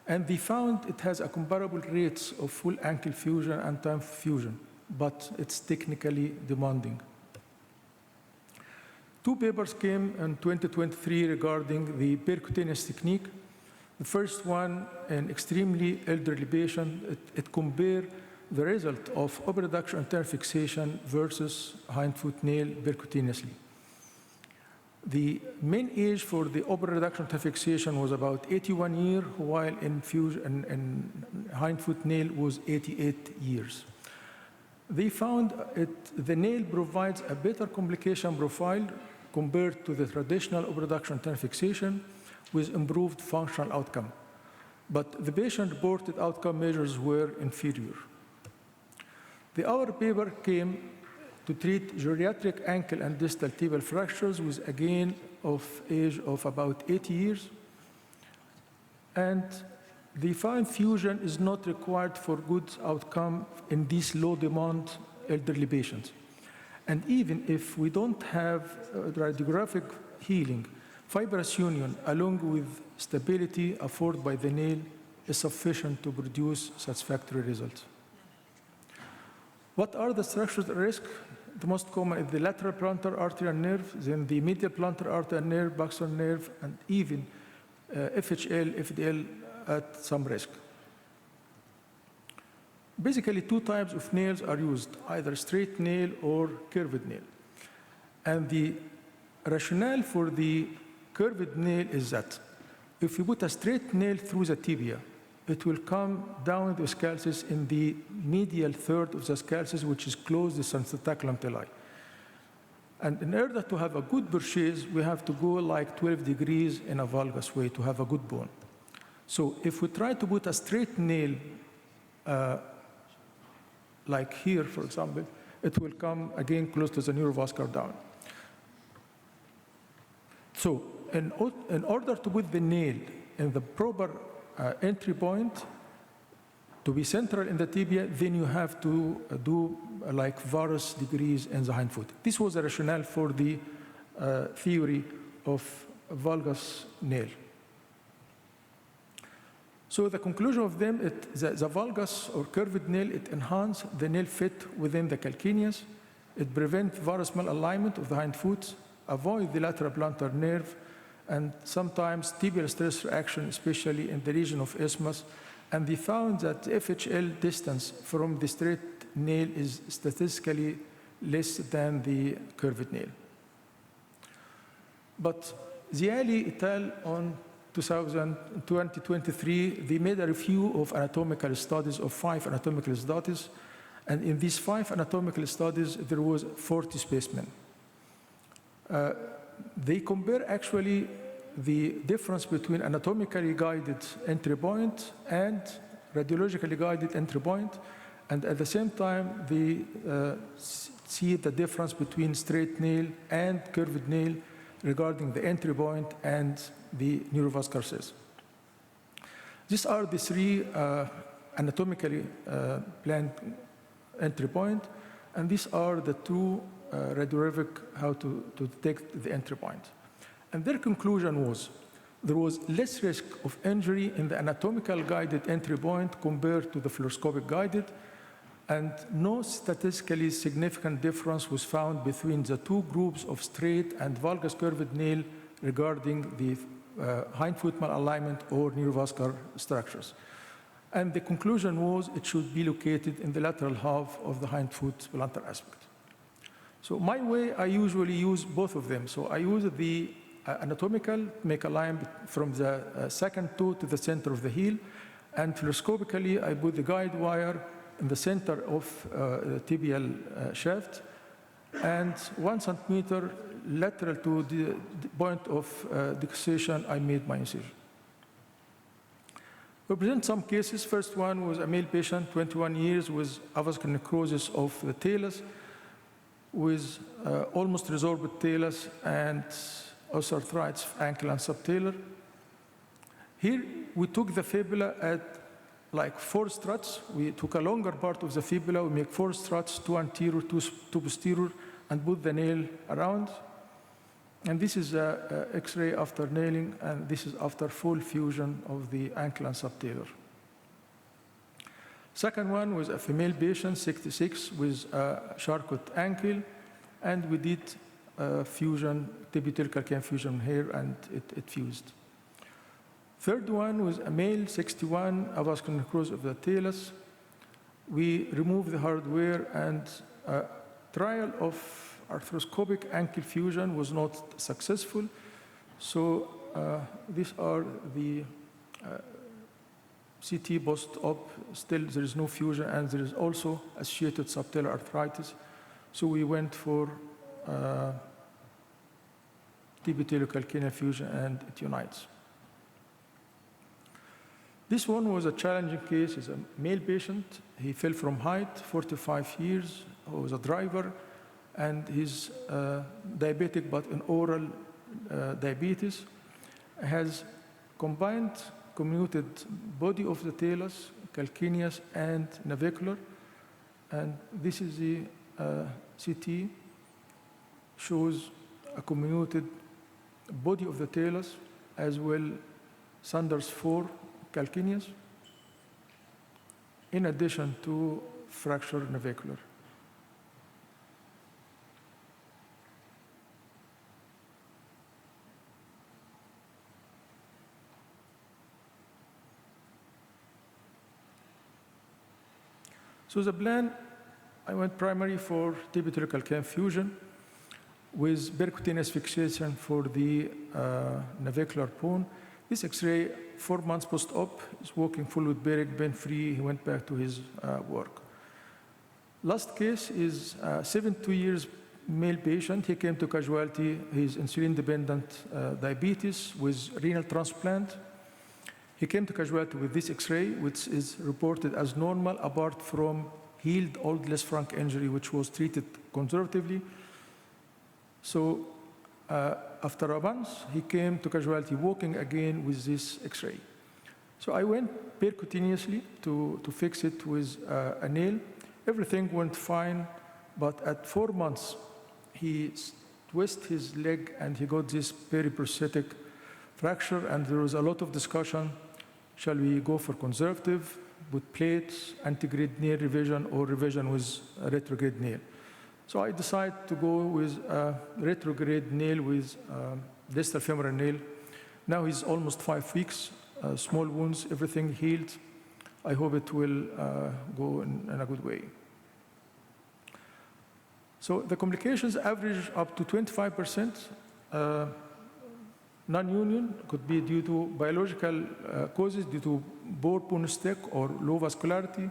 And they found it has a comparable rates of full ankle fusion and time fusion, but it's technically demanding. 2 papers came in 2023 regarding the percutaneous technique. The first one, an extremely elderly patient, it compared the result of open reduction and tear fixation versus hindfoot nail percutaneously. The mean age for the open reduction tear fixation was about 81 years, while in hindfoot nail was 88 years. They found the nail provides a better complication profile compared to the traditional open reduction tear fixation with improved functional outcome. But the patient-reported outcome measures were inferior. The other paper came to treat geriatric ankle and distal tibial fractures with a gain of age of about 80 years. And the fine fusion is not required for good outcome in these low-demand elderly patients. And even if we don't have radiographic healing, fibrous union along with stability afforded by the nail is sufficient to produce satisfactory results. What are the structures at risk? The most common is the lateral plantar arterial nerve, then the medial plantar arterial nerve, baxillary nerve, and even FHL, FDL at some risk. Basically, 2 types of nails are used, either straight nail or curved nail. And the rationale for the curved nail is that if you put a straight nail through the tibia, it will come down the scalces in the medial third of the scalces, which is close to the subtaculum tali. And in order to have a good purchase, we have to go like 12 degrees in a valgus way to have a good bone. So if we try to put a straight nail, like here, for example, it will come again close to the neurovascular down. So in order to put the nail in the proper entry point to be central in the tibia, then you have to do like various degrees in the hind foot. This was the rationale for the theory of valgus nail. So the conclusion of them, the valgus or curved nail, it enhances the nail fit within the calcaneus. It prevents varus malalignment of the hind foot, avoid the lateral plantar nerve, and sometimes tibial stress reaction, especially in the region of isthmus. And they found that FHL distance from the straight nail is statistically less than the curved nail. But Ziali et al. On 2023, they made a review of anatomical studies, of 5 anatomical studies. And in these 5 anatomical studies, there was 40 specimens. They compare actually the difference between anatomically guided entry point and radiologically guided entry point. And at the same time, they see the difference between straight nail and curved nail regarding the entry point and the neurovascular cells. These are the 3 anatomically planned entry point, and these are the 2 radiographic how to detect the entry point. And their conclusion was there was less risk of injury in the anatomical guided entry point compared to the fluoroscopic guided, and no statistically significant difference was found between the 2 groups of straight and valgus curved nail regarding the hind foot malalignment or neurovascular structures. And the conclusion was it should be located in the lateral half of the hind foot plantar aspect. So my way, I usually use both of them. So I use the anatomical, make a line from the second toe to the center of the heel, and fluoroscopically, I put the guide wire in the center of the tibial shaft, and 1 centimeter lateral to the point of decussation, I made my incision. We present some cases. First one was a male patient, 21 years, with avascular necrosis of the talus, with almost resorbed talus and osteoarthritis of ankle and subtalar. Here, we took the fibula at like 4 struts. We took a longer part of the fibula, we make 4 struts, 2 anterior, 2 posterior, and put the nail around. And this is a X-ray after nailing, and this is after full fusion of the ankle and subtalar. Second one was a female patient, 66, with a Charcot ankle, and we did fusion, tibial calcaneal fusion here, and it fused. Third one was a male, 61, avascular necrosis of the talus. We removed the hardware, and trial of arthroscopic ankle fusion was not successful. So these are the CT post-op. Still, there is no fusion, and there is also associated subtalar arthritis. So we went for tibial calcaneal fusion, and it unites. This one was a challenging case. It's a male patient. He fell from height, 45 years. He was a driver, and he's diabetic, but in oral diabetes. Has combined comminuted body of the talus, calcaneus, and navicular. And this is the CT, shows a comminuted body of the talus, as well Sanders 4 calcaneus, in addition to fracture navicular. So the plan, I went primary for tibial calcaneal fusion with percutaneous fixation for the navicular bone. This X-ray, 4 months post-op, is walking full with baric, pain-free. He went back to his work. Last case is a 72 years male patient. He came to casualty. He's insulin-dependent diabetes with renal transplant. He came to casualty with this X-ray, which is reported as normal, apart from healed old Les Franck injury, which was treated conservatively. So after a month, he came to casualty walking again with this X-ray. So I went percutaneously to fix it with a nail. Everything went fine, but at 4 months, he twisted his leg and he got this periprosthetic fracture, and there was a lot of discussion. Shall we go for conservative with plates, antegrade nail revision, or revision with a retrograde nail? So I decided to go with a retrograde nail with distal femoral nail. Now he's almost 5 weeks, small wounds, everything healed. I hope it will go in a good way. So the complications average up to 25%. Non-union could be due to biological causes, due to poor bone stick or low vascularity,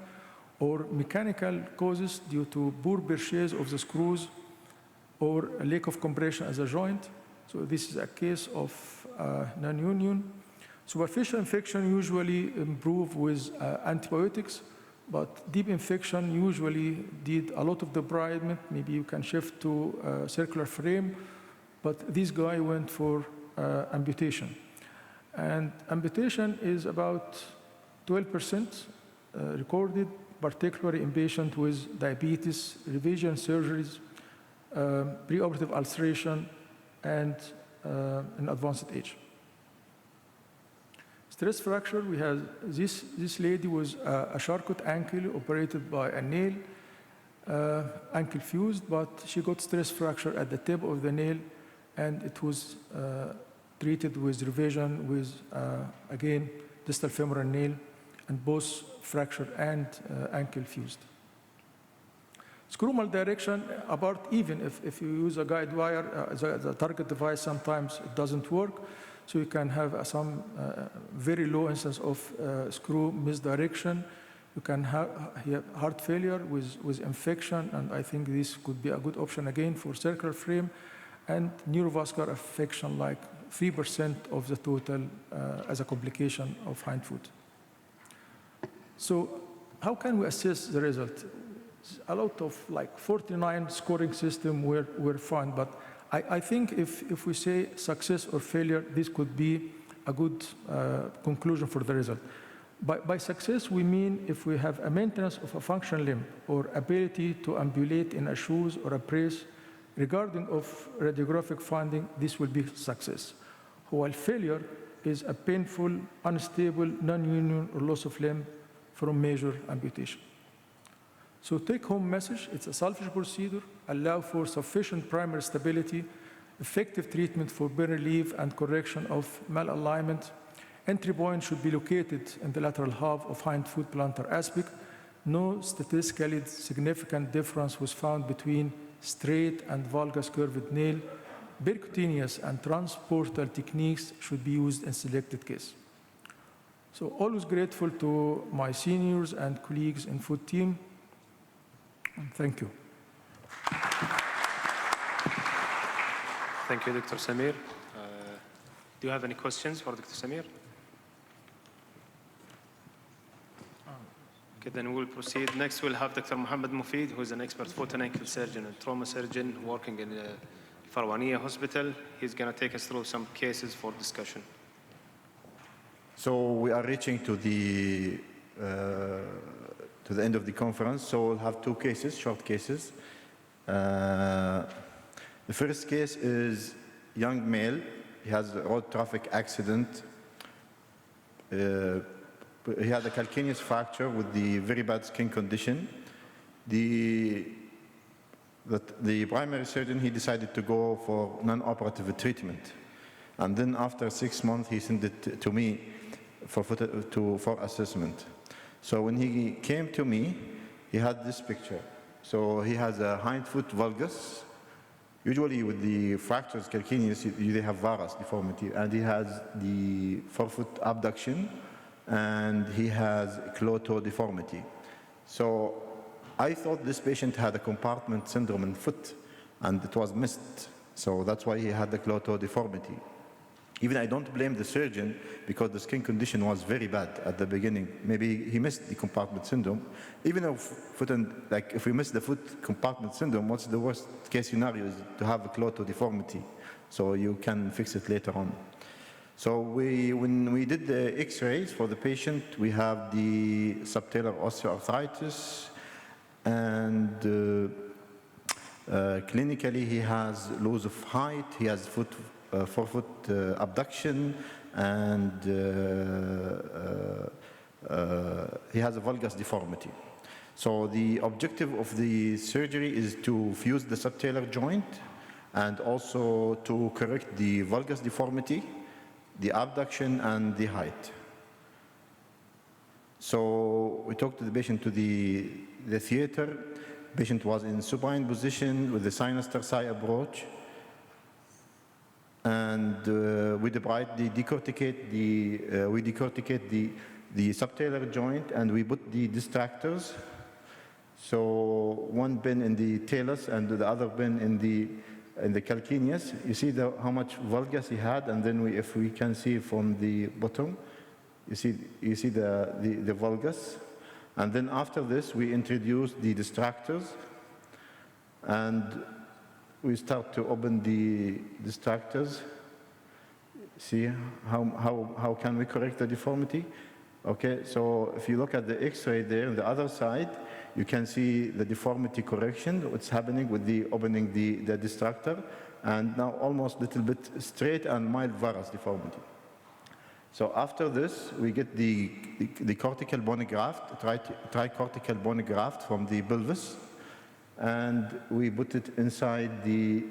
or mechanical causes due to poor purchase of the screws or a lack of compression as a joint. So this is a case of non-union. Superficial infection usually improve with antibiotics, but deep infection usually did a lot of debridement. Maybe you can shift to a circular frame, but this guy went for amputation. And amputation is about 12% recorded, particularly in patients with diabetes, revision surgeries, preoperative ulceration, and an advanced age. Stress fracture, we had this lady was a Charcot ankle operated by a nail, ankle fused, but she got stress fracture at the tip of the nail, and it was treated with revision with, again, distal femoral nail, and both fracture and ankle fused. Screw maldirection, apart even if you use a guide wire, the target device, sometimes it doesn't work. So you can have some very low instance of screw misdirection. You can have heart failure with infection, and I think this could be a good option again for circular frame, and neurovascular affection, like 3% of the total as a complication of hind foot. So how can we assess the result? A lot of 49 scoring system were found, but I think if we say success or failure, this could be a good conclusion for the result. By success, we mean if we have a maintenance of a functional limb or ability to ambulate in a shoes or a brace, regarding of radiographic finding, this will be success. While failure is a painful, unstable, non-union or loss of limb from major amputation. So take-home message, it's a selfish procedure, allow for sufficient primary stability, effective treatment for burn relief and correction of malalignment. Entry point should be located in the lateral half of hind foot plantar aspic. No statistically significant difference was found between straight and valgus curved nail. Percutaneous and transportal techniques should be used in selected cases. So always grateful to my seniors and colleagues in foot team. Thank you. Thank you, Dr. Samir. Do you have any questions for Dr. Samir? Okay, then we'll proceed. Next, we'll have Dr. Mohammed Mufid, who is an expert foot and ankle surgeon and trauma surgeon working in Farwaniya Hospital. He's going to take us through some cases for discussion. So we are reaching to the end of the conference, so we'll have 2 cases, short cases. The first case is young male. He has a road traffic accident. He had a calcaneus fracture with the very bad skin condition. The primary surgeon, he decided to go for non-operative treatment. And then after 6 months, he sent it to me for assessment. So when he came to me, he had this picture. So he has a hind foot valgus. Usually with the fractures calcaneus, they have varus deformity, and he has the forefoot abduction, and he has cloto deformity. So I thought this patient had a compartment syndrome in foot, and it was missed. So that's why he had the cloto deformity. Even I don't blame the surgeon, because the skin condition was very bad at the beginning. Maybe he missed the compartment syndrome. Even if we miss the foot compartment syndrome, what's the worst case scenario is to have a cloto deformity. so you can fix it later on. So when we did the X-rays for the patient, we have the subtalar osteoarthritis, and clinically he has loss of height, he has forefoot abduction, and he has a valgus deformity. So the objective of the surgery is to fuse the subtalar joint and also to correct the valgus deformity, the abduction, and the height. So we talked to the patient to the theater. The patient was in supine position with the sinus terci approach. And we decorticate the subtalar joint, and we put the distractors. So one pin in the talus and the other pin in the calcaneus. You see how much valgus he had, and then if we can see from the bottom, you see the valgus. And then after this, we introduce the distractors, and we start to open the distractors. See how can we correct the deformity? Okay, so if you look at the X-ray there on the other side, you can see the deformity correction, what's happening with the opening the distractor, and now almost a little bit straight and mild varus deformity. So after this, we get the cortical bone graft, tricortical bone graft from the pelvis, and we put it inside the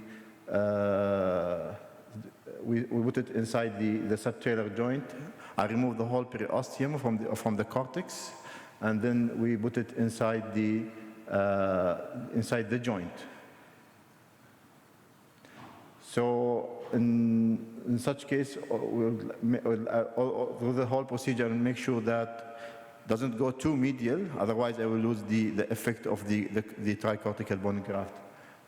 the subtalar joint. I remove the whole periosteum from the cortex, and then we put it inside the joint. So in such case, we'll through the whole procedure and make sure that doesn't go too medial, otherwise I will lose the effect of the tricortical bone graft.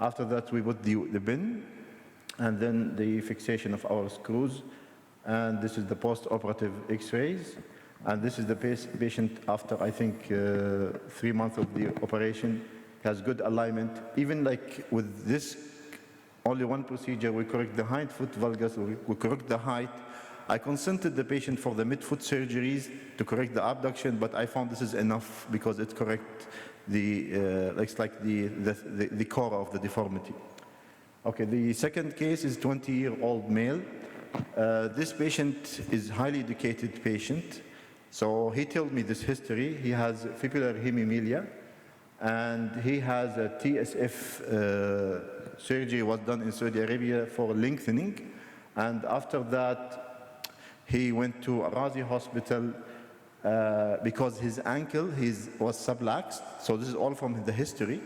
After that, we put the pin, and then the fixation of our screws, and this is the post-operative X-rays, and this is the patient after, I think, 3 months of the operation, has good alignment. Even like with this only one procedure, we correct the hind foot valgus, we correct the height. I consented the patient for the mid-foot surgeries to correct the abduction, but I found this is enough because it corrects the core of the deformity. Okay, the second case is 20-year-old male. This patient is highly educated patient. So he told me this history. He has fibular hemimelia, and he has a TSF surgery was done in Saudi Arabia for lengthening. And after that, he went to Arazi Hospital because his ankle was subluxed. So this is all from the history.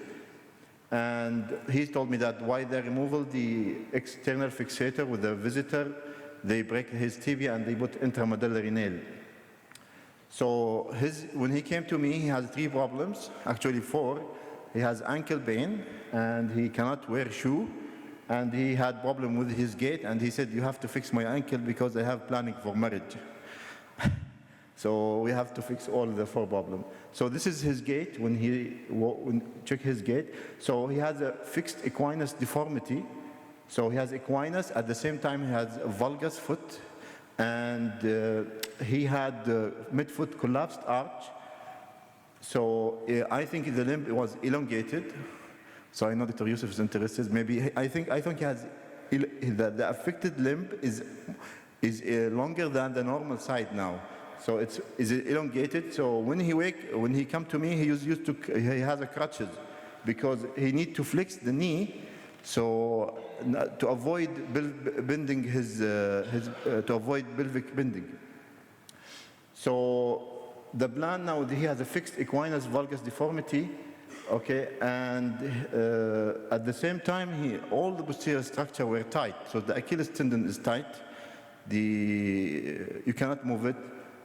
And he told me that why they removed the external fixator with the visitor, they break his tibia and they put intramedullary nail. So when he came to me, he has 3 problems, actually 4. He has ankle pain, and he cannot wear shoe, and he had problem with his gait, and he said, you have to fix my ankle because I have planning for marriage. So we have to fix all the 4 problems. So this is his gait when check his gait. So he has a fixed equinus deformity. So he has equinus, at the same time he has a valgus foot, and he had mid-foot collapsed arch. So I think the limb was elongated. So I know Dr. Yusuf is interested. Maybe I think he has the affected limb is longer than the normal side now. So it's elongated. So when he come to me, he has a crutches because he need to flex the knee. So to avoid bending to avoid pelvic bending. So the plan now, he has a fixed equinus valgus deformity, okay, and at the same time, all the posterior structure were tight. So the Achilles tendon is tight. You cannot move it,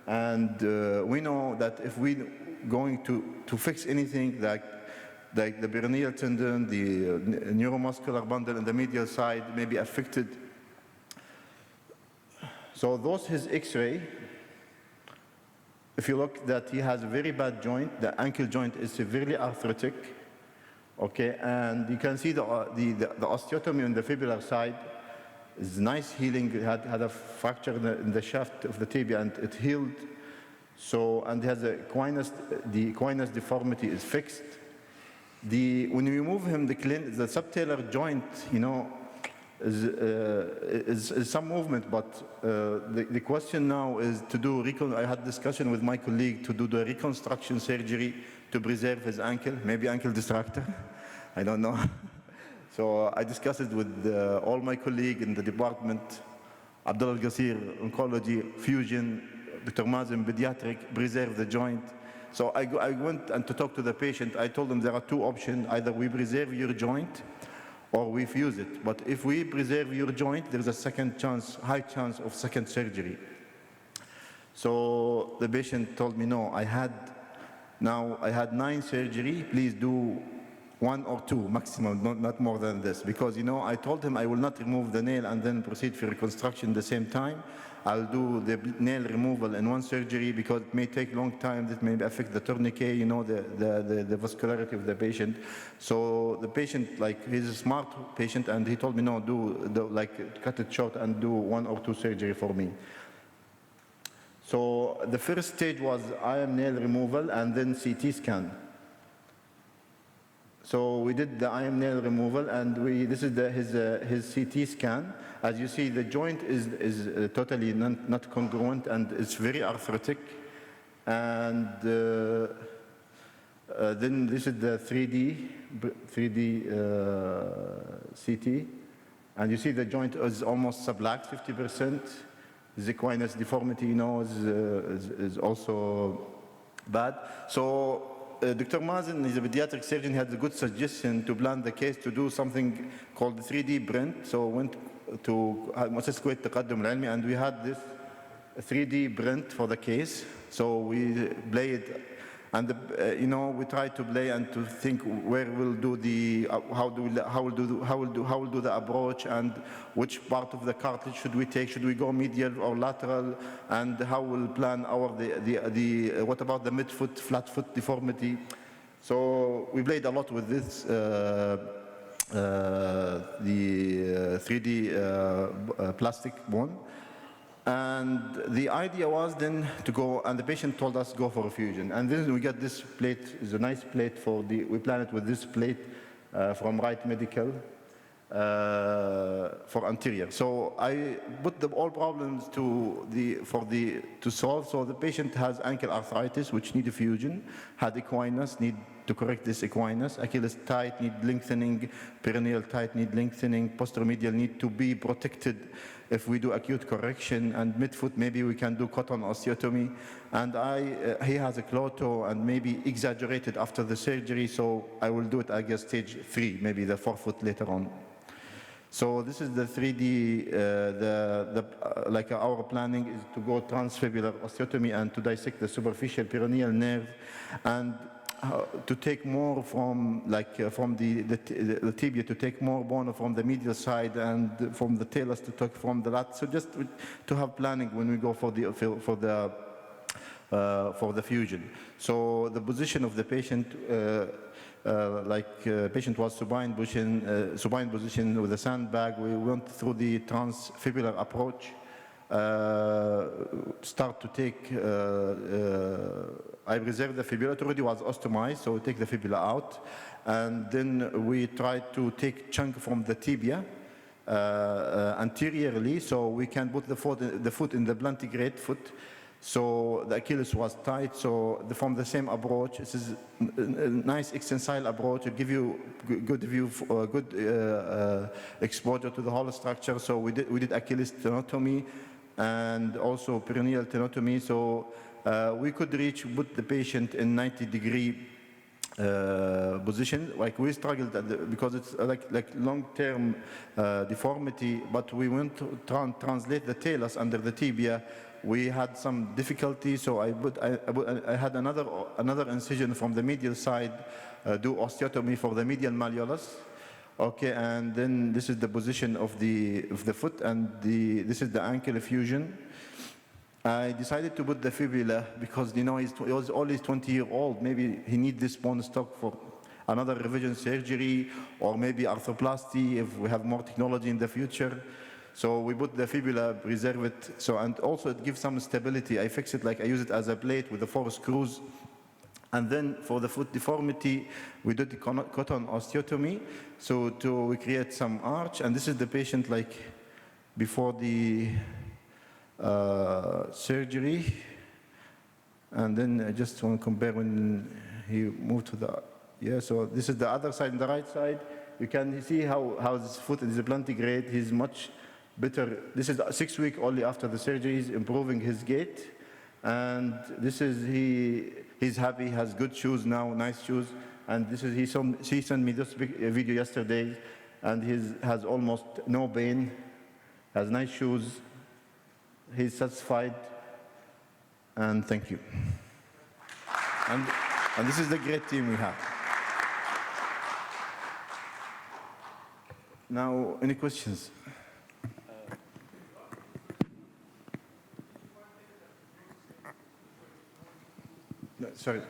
and we know that if we going to fix anything like the peroneal tendon, the neuromuscular bundle in the medial side may be affected. So his X-ray. If you look that he has a very bad joint, the ankle joint is severely arthritic, okay, and you can see the osteotomy on the fibular side. It's nice healing. He had a fracture in the shaft of the tibia, and it healed. So, and has the equinus deformity is fixed. When we move him, the subtalar joint, you know, is some movement, but the question now is to do, I had discussion with my colleague to do the reconstruction surgery to preserve his ankle, maybe ankle distractor, I don't know. So I discussed it with all my colleagues in the department, Abdullah Al-Qasir, oncology, fusion, Dr. Mazin, pediatric, preserve the joint. So I went and to talk to the patient, I told them there are two options, either we preserve your joint or we fuse it. But if we preserve your joint, there's a second chance, high chance of second surgery. So the patient told me, no, I had 9 surgery, please do 1 or 2 maximum, not more than this. Because, you know, I told him I will not remove the nail and then proceed for reconstruction at the same time. I'll do the nail removal in 1 surgery because it may take a long time. That may affect the tourniquet, you know, the vascularity of the patient. So the patient, like, he's a smart patient, and he told me, no, cut it short and do 1 or 2 surgery for me. So the first stage was IM nail removal and then CT scan. So we did the IM nail removal, and this is his CT scan. As you see, the joint is totally not congruent, and it's very arthritic. And then this is the 3D CT, and you see the joint is almost subluxed, 50%. The equinus deformity, you know, is also bad. So Dr. Mazin, he's a pediatric surgeon, he had a good suggestion to plan the case to do something called 3D print. So went to مؤسسة كويت التقدم العلمي, and we had this 3D print for the case. So we played, and you know, we tried to play and to think where we'll do the how will do the approach, and which part of the cartilage should we take? Should we go medial or lateral? And how we'll plan our what about the midfoot, flat foot deformity? So we played a lot with this. The 3D plastic one. And the idea was then to go, and the patient told us go for a fusion. And then we got this plate, it's a nice plate we plan it with this plate from Wright Medical for anterior. So I put all problems to solve. So the patient has ankle arthritis, which need a fusion, had equinus, need to correct this equinus, Achilles tight, need lengthening, peroneal tight, need lengthening, posteromedial need to be protected if we do acute correction, and midfoot maybe we can do cotton osteotomy. And he has a cloto and maybe exaggerated after the surgery, so I will do it, I guess, stage 3, maybe the forefoot later on. So this is the 3D, like our planning is to go transfibular osteotomy and to dissect the superficial peroneal nerve, and to take more from the tibia, to take more bone from the medial side, and from the talus to take from the lat. So just to have planning when we go for the fusion. So the position of the patient, patient was supine position with a sandbag. We went through the transfibular approach. Start to take, I preserved the fibula, it already was ostomized, so we take the fibula out, and then we tried to take chunk from the tibia anteriorly, so we can put the foot in the plantigrade foot. So the Achilles was tight, so from the same approach, this is a nice extensile approach to give you good view, good exposure to the whole structure. So we did Achilles tenotomy and also peroneal tenotomy. So we could put the patient in 90-degree position. Like we struggled because it's like long-term deformity, but we went to translate the talus under the tibia. We had some difficulty, so I had another incision from the medial side, do osteotomy for the medial malleolus. Okay, and then this is the position of the foot, and this is the ankle fusion. I decided to put the fibula because, you know, he was only 20-year-old. Maybe he needs this bone stock for another revision surgery, or maybe arthroplasty if we have more technology in the future. So we put the fibula, preserve it. So, and also it gives some stability. I fix it like I use it as a plate with the 4 screws. And then for the foot deformity, we did the cotton osteotomy. So we create some arch. And this is the patient like before the surgery. And then I just want to compare when he moved to the, yeah, so this is the other side, the right side. You can see how his foot is plantigrade. He's much better. This is 6 weeks only after the surgery. He's improving his gait. And this is, he's happy, has good shoes now, nice shoes. And this is, he sent me this video yesterday, and he has almost no pain, has nice shoes. He's satisfied. And thank you. And this is the great team we have. Now, any questions? No, sorry.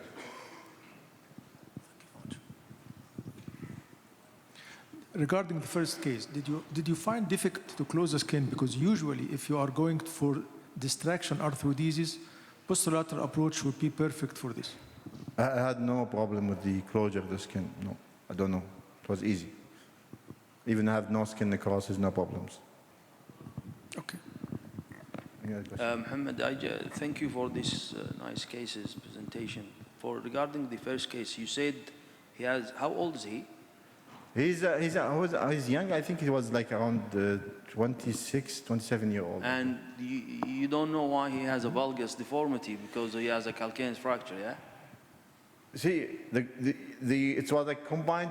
Regarding the first case, did you find difficult to close the skin? Because usually, if you are going for distraction arthrodesis, posterolateral approach would be perfect for this. I had no problem with the closure of the skin. No, I don't know. It was easy. Even I have no skin necrosis, no problems. Okay. Any other questions? Mohammed, thank you for this nice cases presentation. Regarding the first case, you said he has, how old is he? He's young. I think he was like around 26, 27 years old. And you don't know why he has a valgus deformity, because he has a calcaneus fracture, yeah? See, it was a combined.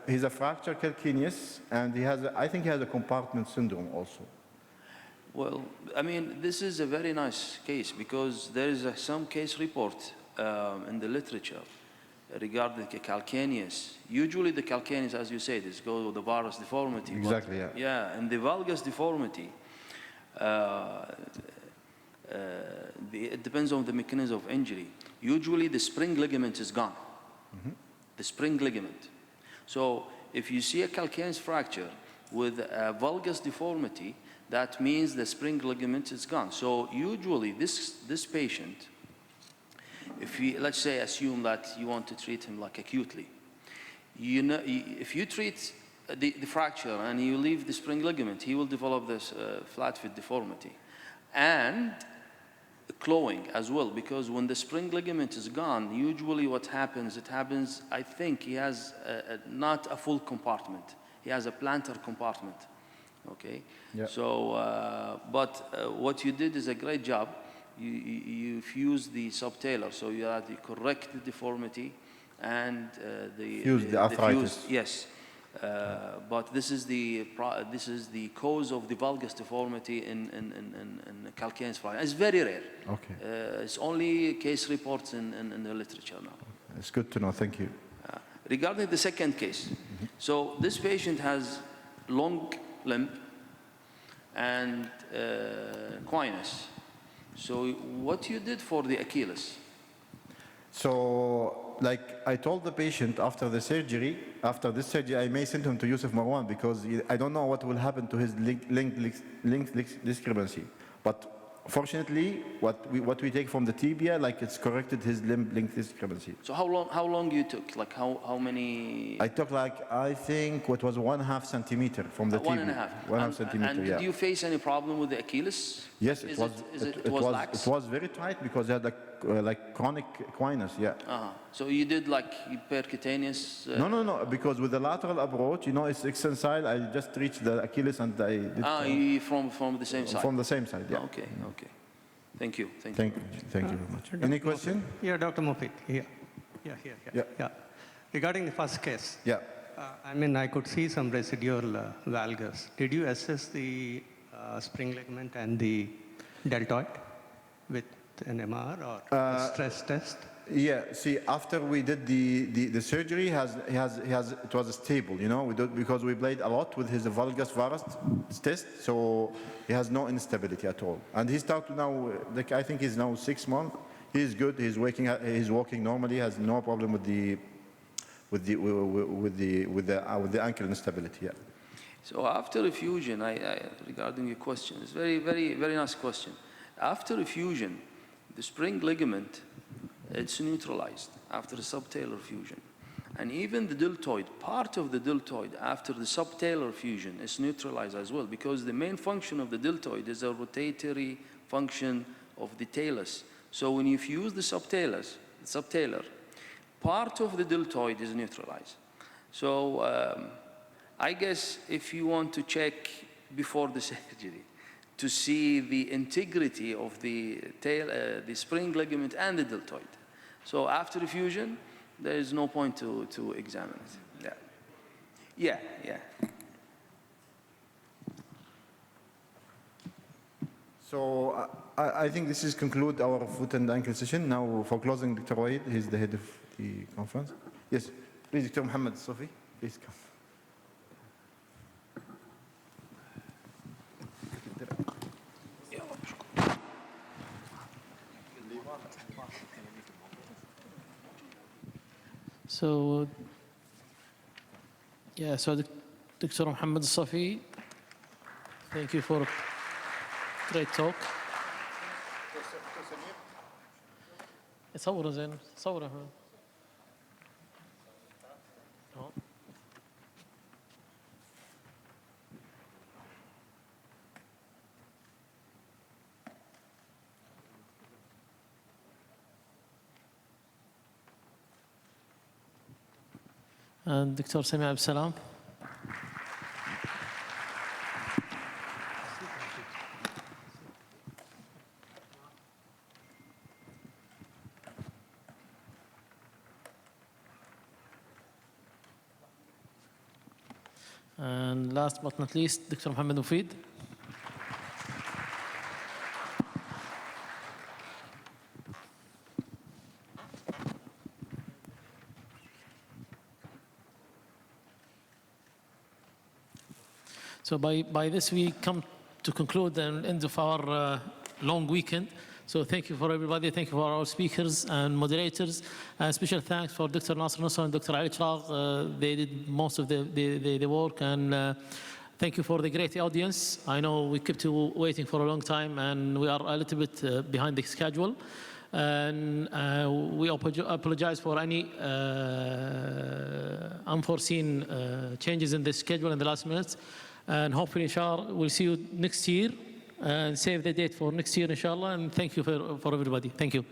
He's a fracture calcaneus, and I think he has a compartment syndrome also. Well, I mean, this is a very nice case, because there is some case report in the literature regarding the calcaneus. Usually the calcaneus, as you said, is goes with the varus deformity. Exactly, yeah. Yeah, and the valgus deformity, it depends on the mechanism of injury. Usually the spring ligament is gone. The spring ligament. So if you see a calcaneus fracture with a valgus deformity, that means the spring ligament is gone. So usually this patient, if you, let's say, assume that you want to treat him like acutely, you know, if you treat the fracture and you leave the spring ligament, he will develop this flat foot deformity. And clawing as well, because when the spring ligament is gone, usually what happens, I think he has not a full compartment. He has a plantar compartment, okay? Yeah. So, what you did is a great job. You fused the subtalar, so you had the correct deformity and Fused the arthritis. yes. But this is the cause of the valgus deformity in calcaneus fracture. It's very rare. Okay. It's only case reports in the literature now. It's good to know. Thank you. Regarding the second case, so this patient has long limb and quinus. So what you did for the Achilles? So, like I told the patient after this surgery, I may send him to Yusuf Marwan because I don't know what will happen to his length discrepancy. But fortunately, what we take from the tibia, like it's corrected his limb length discrepancy. So how long you took? Like how many? I took I think what was 1/2 centimeter from the tibia. 1.5. 1/2 centimeter, and yeah. did you face any problem with the Achilles? Yes, it was lax? It was very tight because it had like chronic quinus, yeah. So you did like percutaneous? No, because with the lateral approach, it's extensile. I just reached the Achilles and I did. You from the same side? From the same side, yeah. Okay. Thank you. Thank you very much. Any question? Yeah, Dr. Mofid, here. Yeah. Regarding the first case, Yeah. I could see some residual valgus. Did you assess the spring ligament and the deltoid with an MR or a stress test? Yeah. See, after we did the surgery, it was stable. We did because we played a lot with his valgus varus test, so he has no instability at all. And he started now. I think he's now 6 months. He's good. He's walking normally. Has no problem with the ankle instability. Yeah. So after effusion, regarding your question, it's very nice question. After effusion, the spring ligament, it's neutralized after the subtalar fusion. And even the deltoid, part of the deltoid after the subtalar fusion is neutralized as well, because the main function of the deltoid is a rotatory function of the talus. So when you fuse the subtalar, part of the deltoid is neutralized. So I guess if you want to check before the surgery to see the integrity of the spring ligament and the deltoid. So after fusion, there is no point to examine it. Yeah. So I think this is conclude our foot and ankle session. Now for closing, Dr. Waid, he's the head of the conference. Yes, please, Dr. Mohammed Safi, please come. So, Dr. Mohammed Safi, thank you for a great talk. صوره زين صوره. الدكتور سميع عبد السلام. And last but not least, Dr. Mohammed Mufid. So by this we come to conclude the end of our long weekend. So thank you for everybody. Thank you for our speakers and moderators. Special thanks for Dr. Nasser Nusra and Dr. Ali Chirag. They did most of the work. And thank you for the great audience. I know we kept you waiting for a long time, and we are a little bit behind the schedule. And we apologize for any unforeseen changes in the schedule in the last minutes. And hopefully, inshallah, we'll see you next year and save the date for next year, inshallah. And thank you for everybody. Thank you.